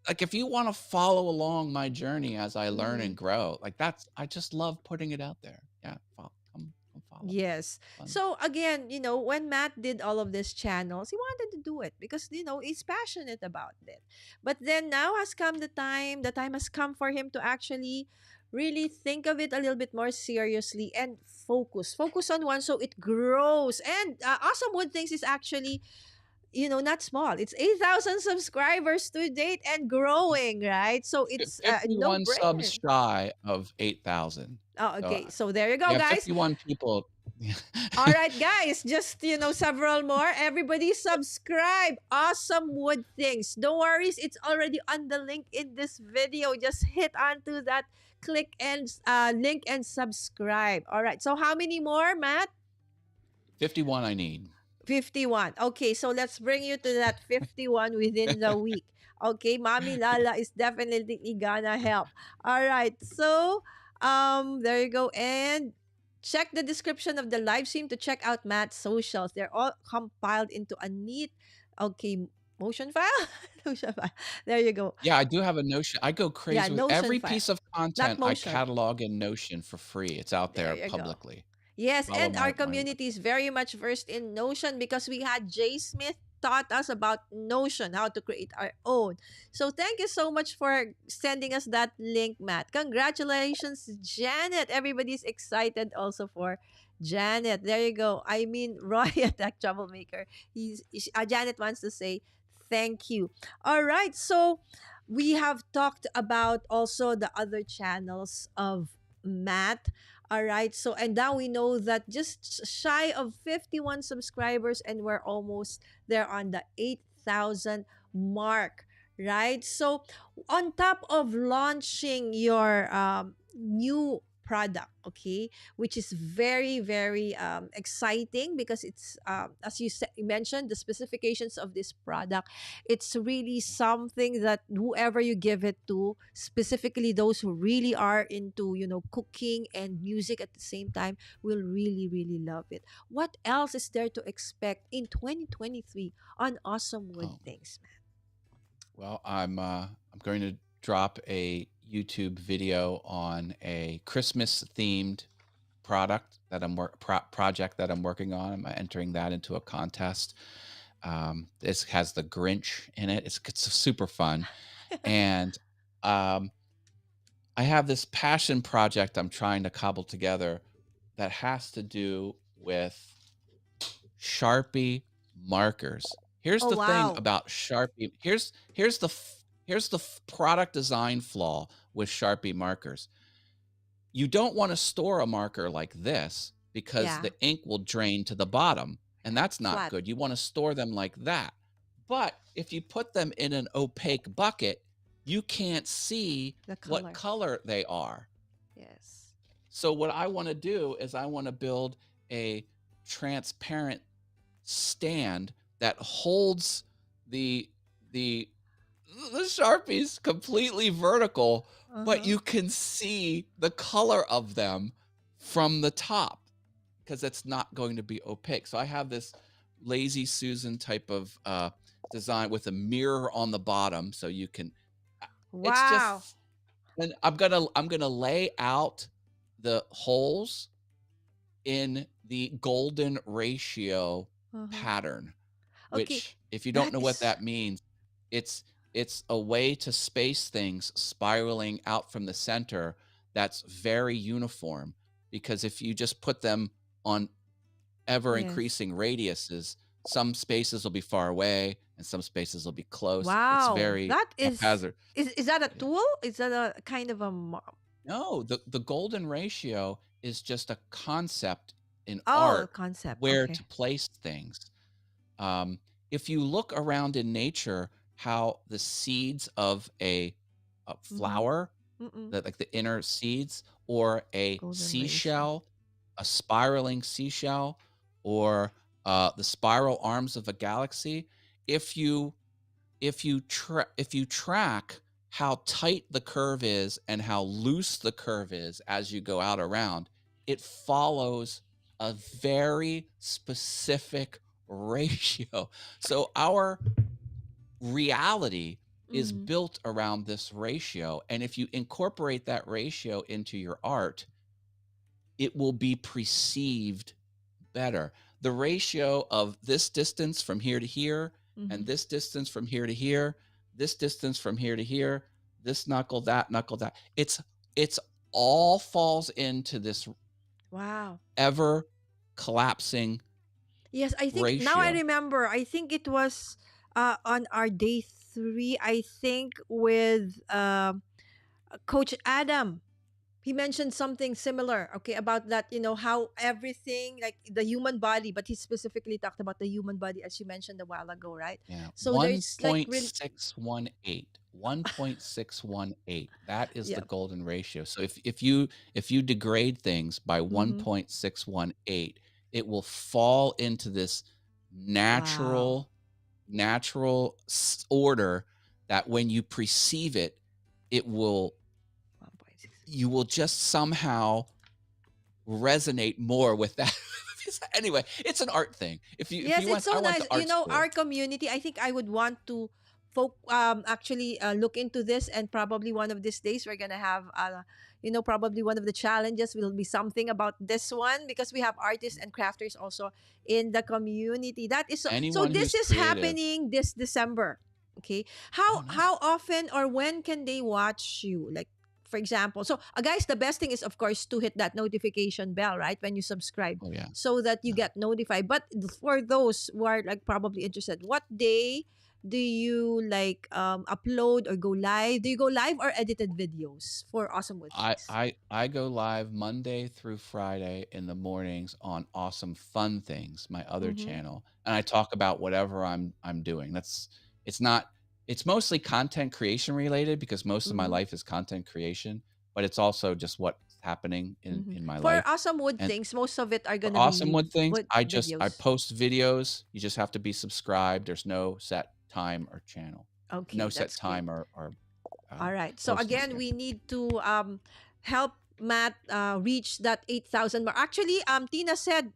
[SPEAKER 3] like if you want to follow along my journey as I learn
[SPEAKER 2] Mhm.
[SPEAKER 3] and grow, I just love putting it out there. Yeah, come follow.
[SPEAKER 2] Yes.
[SPEAKER 3] Fun.
[SPEAKER 2] So again, when Matt did all of these channels, he wanted to do it because he's passionate about it. But then now has come the time has come for him to actually really think of it a little bit more seriously and focus on one so it grows. And Awesome Wood Things is actually not small. It's 8,000 subscribers to date and growing, right? So it's a no
[SPEAKER 3] 51 subs
[SPEAKER 2] brainer.
[SPEAKER 3] shy of 8,000.
[SPEAKER 2] Oh,
[SPEAKER 3] So
[SPEAKER 2] okay. So there you go,
[SPEAKER 3] yeah,
[SPEAKER 2] guys.
[SPEAKER 3] 51 people.
[SPEAKER 2] All right, guys, just several more. Everybody subscribe. Awesome Wood Things. Don't worry, it's already on the link in this video. Just hit onto that click and link and subscribe. All right. So how many more, Matt?
[SPEAKER 3] 51 I need.
[SPEAKER 2] 51. Okay, so let's bring you to that 51 within the week. Okay, Mommy Lala is definitely gonna help. All right. So, there you go. And check the description of the live stream to check out Matt's socials. They're all compiled into a neat, okay, motion file. Motion file. There you go.
[SPEAKER 3] Yeah, I do have a Notion. I go
[SPEAKER 2] Yeah,
[SPEAKER 3] crazy with
[SPEAKER 2] Notion
[SPEAKER 3] every
[SPEAKER 2] file,
[SPEAKER 3] piece of
[SPEAKER 2] not
[SPEAKER 3] content I
[SPEAKER 2] motion.
[SPEAKER 3] catalog in Notion for free. It's out
[SPEAKER 2] There
[SPEAKER 3] there
[SPEAKER 2] you go.
[SPEAKER 3] publicly.
[SPEAKER 2] Yes,
[SPEAKER 3] Follow
[SPEAKER 2] and our
[SPEAKER 3] my work.
[SPEAKER 2] community is very much versed in Notion because we had Jay Smith taught us about Notion, how to create our own. So thank you so much for sending us that link, Matt. Congratulations, Janet. Everybody's excited also for Janet. There you go. I mean, Roy, Attack Troublemaker. Janet wants to say thank you. All right, so we have talked about also the other channels of Matt. All right. So, and now we know that just shy of 51 subscribers, and we're almost there on the 8,000 mark. Right. So, on top of launching your new product, okay, which is very, very exciting because it's, as you mentioned, the specifications of this product, it's really something that whoever you give it to, specifically those who really are into, cooking and music at the same time, will really, really love it. What else is there to expect in 2023 on Awesome Wood
[SPEAKER 3] Oh,
[SPEAKER 2] Things, man?
[SPEAKER 3] well, I'm going to drop a YouTube video on a Christmas themed project that I'm working on. I'm entering that into a contest. This has the Grinch in it. It's super fun, and um, I have this passion project I'm trying to cobble together that has to do with Sharpie markers. Here's
[SPEAKER 2] Oh,
[SPEAKER 3] the thing
[SPEAKER 2] wow.
[SPEAKER 3] about Sharpie. Here's the product design flaw with Sharpie markers. You don't want to store a marker like this because
[SPEAKER 2] Yeah.
[SPEAKER 3] the ink will drain to the bottom, and that's not
[SPEAKER 2] Flat.
[SPEAKER 3] good. You want to store them like that. But if you put them in an opaque bucket, you can't see
[SPEAKER 2] The
[SPEAKER 3] what
[SPEAKER 2] color.
[SPEAKER 3] color they are.
[SPEAKER 2] Yes.
[SPEAKER 3] So what I want to do is I want to build a transparent stand that holds the the the Sharpies completely vertical, but
[SPEAKER 2] Uh-huh.
[SPEAKER 3] you can see the color of them from the top because it's not going to be opaque. So I have this lazy Susan type of design with a mirror on the bottom, so you can. It's
[SPEAKER 2] Wow.
[SPEAKER 3] just, and I'm gonna lay out the holes in the golden ratio
[SPEAKER 2] Uh-huh.
[SPEAKER 3] pattern,
[SPEAKER 2] Okay.
[SPEAKER 3] which, if you don't
[SPEAKER 2] That
[SPEAKER 3] know what
[SPEAKER 2] is.
[SPEAKER 3] that means, it's it's a way to space things spiraling out from the center that's very uniform, because if you just put them on ever
[SPEAKER 2] Yes.
[SPEAKER 3] increasing radiuses, some spaces will be far away and some spaces will be close. It's
[SPEAKER 2] Wow.
[SPEAKER 3] very
[SPEAKER 2] That is.
[SPEAKER 3] haphazard.
[SPEAKER 2] Is that a
[SPEAKER 3] Yeah.
[SPEAKER 2] tool? Is that a kind of a
[SPEAKER 3] No, the golden ratio is just a concept in
[SPEAKER 2] oh,
[SPEAKER 3] art
[SPEAKER 2] concept?
[SPEAKER 3] where to
[SPEAKER 2] Okay.
[SPEAKER 3] place things. Um, if you look around in nature, how the seeds of a
[SPEAKER 2] Mm-hmm.
[SPEAKER 3] flower,
[SPEAKER 2] Mm-mm.
[SPEAKER 3] like the inner seeds, or a
[SPEAKER 2] Golden ratio.
[SPEAKER 3] seashell, a spiraling seashell, or the spiral arms of a galaxy, if you if you track how tight the curve is and how loose the curve is as you go out around, it follows a very specific ratio. So our reality is
[SPEAKER 2] Mm-hmm.
[SPEAKER 3] built around this ratio, and if you incorporate that ratio into your art, it will be perceived better. The ratio of this distance from here to here,
[SPEAKER 2] Mm-hmm.
[SPEAKER 3] and this distance from here to here, this distance from here to here, this knuckle, that knuckle, that. It's all falls into this
[SPEAKER 2] Wow.
[SPEAKER 3] ever collapsing
[SPEAKER 2] Yes, I think now I
[SPEAKER 3] ratio.
[SPEAKER 2] remember. I think it was on our day 3. I think with Coach Adam. he mentioned something similar, okay, about that, how everything, like the human body, but he specifically talked about the human body, as you mentioned a while ago, right?
[SPEAKER 3] Yeah,
[SPEAKER 2] So there's like really,
[SPEAKER 3] 1.618. 1.618. That is the
[SPEAKER 2] yeah.
[SPEAKER 3] golden ratio. So if you degrade things by
[SPEAKER 2] Mm-hmm.
[SPEAKER 3] 1.618, it will fall into this
[SPEAKER 2] Wow.
[SPEAKER 3] order that when you perceive it, it will
[SPEAKER 2] 1.6.
[SPEAKER 3] you will just somehow resonate more with that. Anyway, it's an art thing. If you
[SPEAKER 2] Yes, it's
[SPEAKER 3] went
[SPEAKER 2] so
[SPEAKER 3] I went
[SPEAKER 2] nice.
[SPEAKER 3] to art school.
[SPEAKER 2] Our community, I think I would want to actually look into this, and probably one of these days we're gonna have probably one of the challenges will be something about this one, because we have artists and crafters also in the community. That is so
[SPEAKER 3] Anyone
[SPEAKER 2] this
[SPEAKER 3] who's
[SPEAKER 2] is
[SPEAKER 3] creative.
[SPEAKER 2] happening this December. Okay.
[SPEAKER 3] Oh,
[SPEAKER 2] How
[SPEAKER 3] nice.
[SPEAKER 2] often or when can they watch you? Like, for example, so guys, the best thing is, of course, to hit that notification bell, right, when you subscribe,
[SPEAKER 3] Oh, yeah.
[SPEAKER 2] so that you
[SPEAKER 3] Yeah.
[SPEAKER 2] get notified. But for those who are like probably interested, what day do you like upload or go live? Do you go live or edited videos for Awesome Wood
[SPEAKER 3] I
[SPEAKER 2] Things?
[SPEAKER 3] I I go live Monday through Friday in the mornings on Awesome Fun Things, my other
[SPEAKER 2] Mm-hmm.
[SPEAKER 3] channel, and I talk about whatever I'm doing. It's not it's mostly content creation related because most of my
[SPEAKER 2] Mm-hmm.
[SPEAKER 3] life is content creation, but it's also just what's happening in
[SPEAKER 2] Mm-hmm.
[SPEAKER 3] in my
[SPEAKER 2] For
[SPEAKER 3] life.
[SPEAKER 2] Awesome Wood
[SPEAKER 3] And
[SPEAKER 2] Things, most of it are
[SPEAKER 3] for
[SPEAKER 2] gonna
[SPEAKER 3] Awesome
[SPEAKER 2] be
[SPEAKER 3] Wood Things,
[SPEAKER 2] wood
[SPEAKER 3] I
[SPEAKER 2] videos.
[SPEAKER 3] post videos. You just have to be subscribed. There's no set time or channel. No
[SPEAKER 2] Okay,
[SPEAKER 3] set
[SPEAKER 2] that's great.
[SPEAKER 3] time or
[SPEAKER 2] All right. So
[SPEAKER 3] posting
[SPEAKER 2] again,
[SPEAKER 3] schedule.
[SPEAKER 2] we need to help Matt reach that 8,000 mark. Actually, Tina said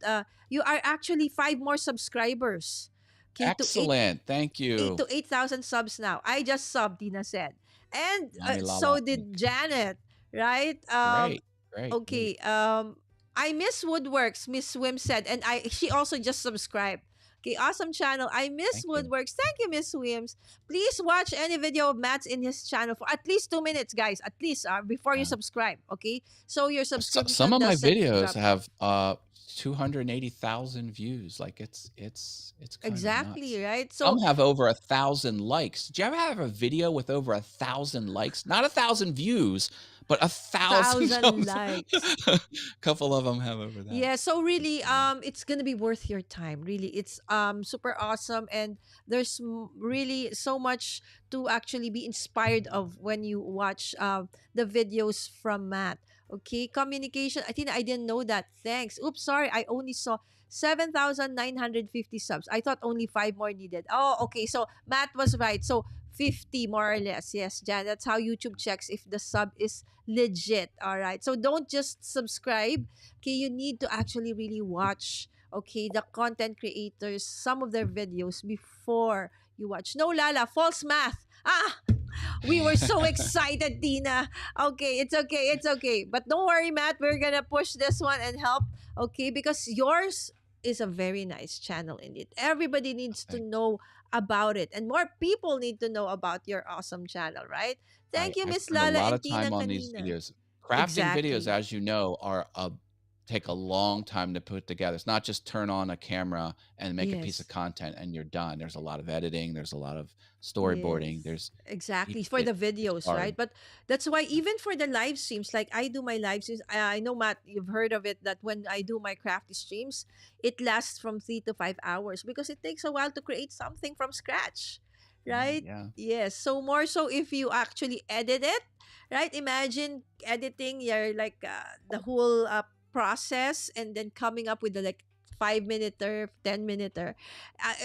[SPEAKER 2] you are actually five more subscribers. Okay, to
[SPEAKER 3] Excellent. Thank
[SPEAKER 2] eight
[SPEAKER 3] you.
[SPEAKER 2] to 8,000 subs now. I just subbed, Tina said. And
[SPEAKER 3] Yummy
[SPEAKER 2] so
[SPEAKER 3] lala.
[SPEAKER 2] did Janet, right?
[SPEAKER 3] Great, great, great.
[SPEAKER 2] Okay. I miss Woodworks, Miss Swim said, and she also just subscribed. Okay, awesome channel. I miss
[SPEAKER 3] Thank you.
[SPEAKER 2] Woodworks. Thank you, Miss Swims. Please watch any video of Matt's in his channel for at least 2 minutes, guys. At least before you
[SPEAKER 3] Yeah.
[SPEAKER 2] subscribe. Okay, so your
[SPEAKER 3] Some
[SPEAKER 2] subscription
[SPEAKER 3] of my
[SPEAKER 2] doesn't
[SPEAKER 3] videos
[SPEAKER 2] drop.
[SPEAKER 3] have 280,000 views. Like it's kind of
[SPEAKER 2] Exactly,
[SPEAKER 3] nuts.
[SPEAKER 2] right?
[SPEAKER 3] Some
[SPEAKER 2] So
[SPEAKER 3] have over 1,000 likes. Did you ever have a video with over 1,000 likes? Not 1,000 views, but 1,000
[SPEAKER 2] thousand
[SPEAKER 3] of
[SPEAKER 2] likes.
[SPEAKER 3] a couple of them have over that.
[SPEAKER 2] Yeah, so
[SPEAKER 3] It's
[SPEAKER 2] really
[SPEAKER 3] pretty good.
[SPEAKER 2] it's going to be worth your time. Really. It's super awesome, and there's really so much to actually be inspired of when you watch the videos from Matt. Okay, communication. I think I didn't know that. Thanks. Oops, sorry. I only saw 7,950 subs. I thought only 5 more needed. Oh, okay. So Matt was right. So 50 more or less. Yes, Jan. That's how YouTube checks if the sub is legit. All right. So don't just subscribe. Okay, you need to actually really watch, okay, the content creators, some of their videos before you watch. No, Lala, false math. We were so excited, Tina. Okay, it's okay, it's okay. But don't worry, Matt, we're gonna push this one and help, okay, because yours is a very nice channel indeed. Everybody needs to
[SPEAKER 3] Thanks.
[SPEAKER 2] know about it, and more people need to know about your awesome channel, right?
[SPEAKER 3] I
[SPEAKER 2] Thank you,
[SPEAKER 3] I
[SPEAKER 2] Miss
[SPEAKER 3] spend a
[SPEAKER 2] Lala
[SPEAKER 3] lot
[SPEAKER 2] and
[SPEAKER 3] of
[SPEAKER 2] Tina
[SPEAKER 3] time on these
[SPEAKER 2] kanina.
[SPEAKER 3] videos. Crafting videos,
[SPEAKER 2] Exactly.
[SPEAKER 3] as you know, take a long time to put together. It's not just turn on a camera and make a piece of
[SPEAKER 2] Yes.
[SPEAKER 3] content and you're done. There's a lot of editing, there's a lot of storyboarding.
[SPEAKER 2] Yes,
[SPEAKER 3] There's
[SPEAKER 2] exactly.
[SPEAKER 3] it,
[SPEAKER 2] For the
[SPEAKER 3] it's
[SPEAKER 2] videos, right?
[SPEAKER 3] hard.
[SPEAKER 2] But that's why even for the live streams, like I do my live streams, I know, Matt, you've heard of it, that when I do my crafty streams, it lasts from 3 to 5 hours because it takes a while to create something from scratch,
[SPEAKER 3] Right,
[SPEAKER 2] right?
[SPEAKER 3] yeah.
[SPEAKER 2] Yes. So more so if you actually edit it, right? Imagine editing your like the whole process and then coming up with the like 5 minute or 10 minute.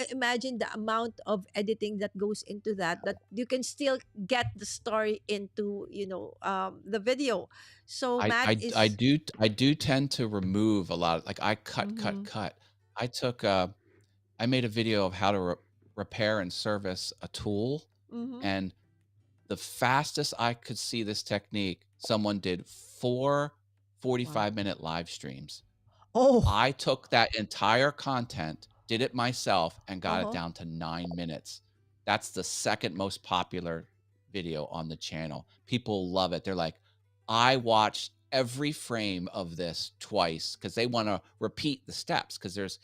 [SPEAKER 2] Imagine the amount of editing that goes into that you can still get the story into the video. So
[SPEAKER 3] I
[SPEAKER 2] Matt
[SPEAKER 3] I I
[SPEAKER 2] is
[SPEAKER 3] do I do tend to remove a lot of like I cut, cut,
[SPEAKER 2] mm-hmm,
[SPEAKER 3] cut. I took I made a video of how to repair and service a tool,
[SPEAKER 2] mm-hmm.
[SPEAKER 3] and the fastest I could see this technique, someone did 4
[SPEAKER 2] Wow.
[SPEAKER 3] 45-minute live streams.
[SPEAKER 2] Oh.
[SPEAKER 3] I took that entire content, did it myself, and got it
[SPEAKER 2] Uh-huh.
[SPEAKER 3] down to 9 minutes. That's the second most popular video on the channel. People love it. They're like, I watched every frame of this twice because they want to repeat the steps because there's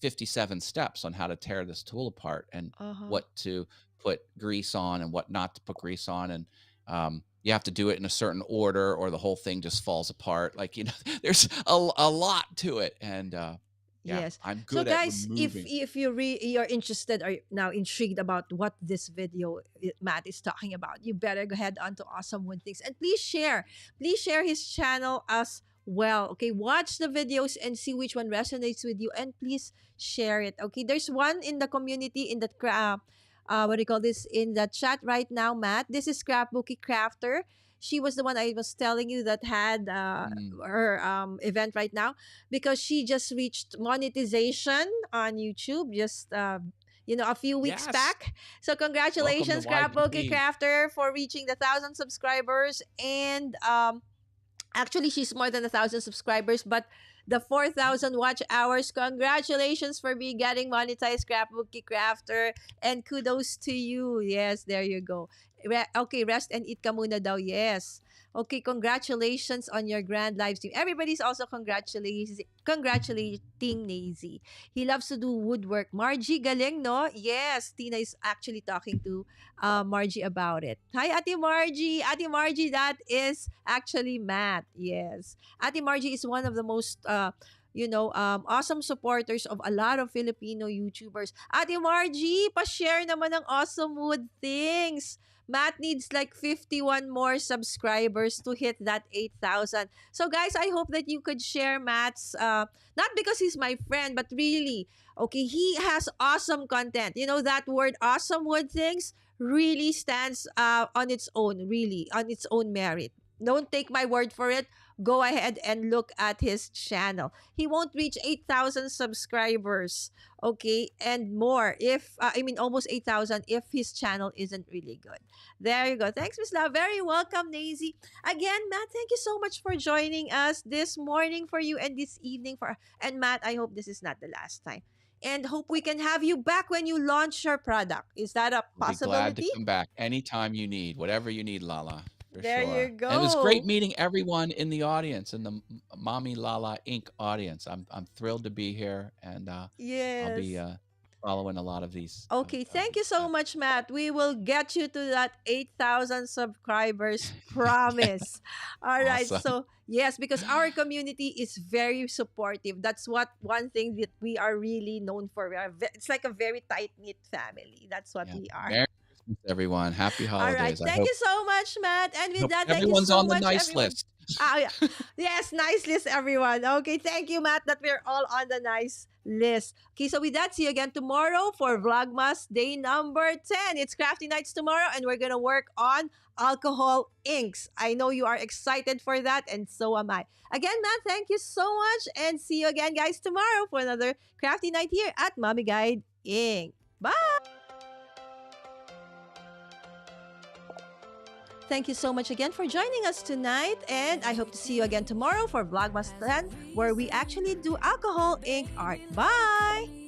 [SPEAKER 3] 57 steps on how to tear this tool apart and
[SPEAKER 2] Uh-huh.
[SPEAKER 3] what to put grease on and what not to put grease on. And you have to do it in a certain order or the whole thing just falls apart. Like, there's a lot to it. And yeah,
[SPEAKER 2] Yes.
[SPEAKER 3] I'm
[SPEAKER 2] So
[SPEAKER 3] good at
[SPEAKER 2] guys,
[SPEAKER 3] removing.
[SPEAKER 2] if you're interested or now intrigued about what this video Matt is talking about, you better go ahead onto Awesome Wood Things and please share. Please share his channel as well. Okay, watch the videos and see which one resonates with you and please share it. Okay, there's one in the community in the what do you call this in the chat right now, Matt. This is Scrapbooky Crafter. She was the one I was telling you that had
[SPEAKER 3] Mm,
[SPEAKER 2] her event right now because she just reached monetization on YouTube just a few weeks
[SPEAKER 3] yes.
[SPEAKER 2] back. So
[SPEAKER 3] Welcome to
[SPEAKER 2] congratulations, Scrapbooky
[SPEAKER 3] YPP.
[SPEAKER 2] Crafter, for reaching the 1,000 subscribers. And actually, she's more than 1,000 subscribers, but the 4,000 watch hours. Congratulations for me getting monetized, Scrapbooky Crafter, and kudos to you. Yes, there you go. Okay, rest and eat ka muna daw. Yes. Okay, congratulations on your grand live stream. Everybody's also congratulating Nazy. He loves to do woodwork. Margie, galing, no? Yes, Tina is actually talking to Margie about it. Hi, Ate Margie. Ate Margie, that is actually Matt. Yes. Ate Margie is one of the most, awesome supporters of a lot of Filipino YouTubers. Ate Margie, pa-share naman ng Awesome Wood Things. Matt needs like 51 more subscribers to hit that 8,000. So guys, I hope that you could share Matt's, not because he's my friend, but really, okay, he has awesome content. You know, that word Awesome Wood Things really stands on its own, really, on its own merit. Don't take my word for it. Go ahead and look at his channel. He won't reach 8,000 subscribers, okay, and more if, almost 8,000 if his channel isn't really good. There you go. Thanks, Miss Love. Very welcome, Nazy. Again, Matt, thank you so much for joining us this morning for you and this evening for, and Matt, I hope this is not the last time. And hope we can have you back when you launch your product. Is that a
[SPEAKER 3] I'll be glad to
[SPEAKER 2] possibility?
[SPEAKER 3] come back anytime you need, whatever you need, Lala, for
[SPEAKER 2] There you
[SPEAKER 3] sure. And it was great
[SPEAKER 2] go.
[SPEAKER 3] meeting everyone in the audience, in the Mommy Lala Inc. audience. I'm thrilled to be here, and I'll be
[SPEAKER 2] Yes.
[SPEAKER 3] following a lot of these.
[SPEAKER 2] Okay, thank you so much, Matt. We will get you to that 8,000 subscribers promise. All right.
[SPEAKER 3] Awesome.
[SPEAKER 2] So, yes, because our community is very supportive. That's what one thing that we are really known for. It's like a very tight knit family. That's what
[SPEAKER 3] Yeah.
[SPEAKER 2] we are.
[SPEAKER 3] Merry Christmas, everyone. Happy
[SPEAKER 2] All right.
[SPEAKER 3] holidays. I
[SPEAKER 2] Thank you so much, Matt. And with
[SPEAKER 3] hope
[SPEAKER 2] that, thank you
[SPEAKER 3] everyone's
[SPEAKER 2] so
[SPEAKER 3] on the
[SPEAKER 2] much,
[SPEAKER 3] nice
[SPEAKER 2] everyone.
[SPEAKER 3] list.
[SPEAKER 2] Oh, yeah. Yes, nice list, everyone. Okay, thank you, Matt, that we're all on the nice list. Okay, so with that, see you again tomorrow for Vlogmas day number 10. It's Crafty Nights tomorrow, and we're going to work on alcohol inks. I know you are excited for that, and so am I. Again, Matt, thank you so much, and see you again, guys, tomorrow for another Crafty Night here at Mommy Guide Ink. Bye! Thank you so much again for joining us tonight, and I hope to see you again tomorrow for Vlogmas 10, where we actually do alcohol ink art. Bye!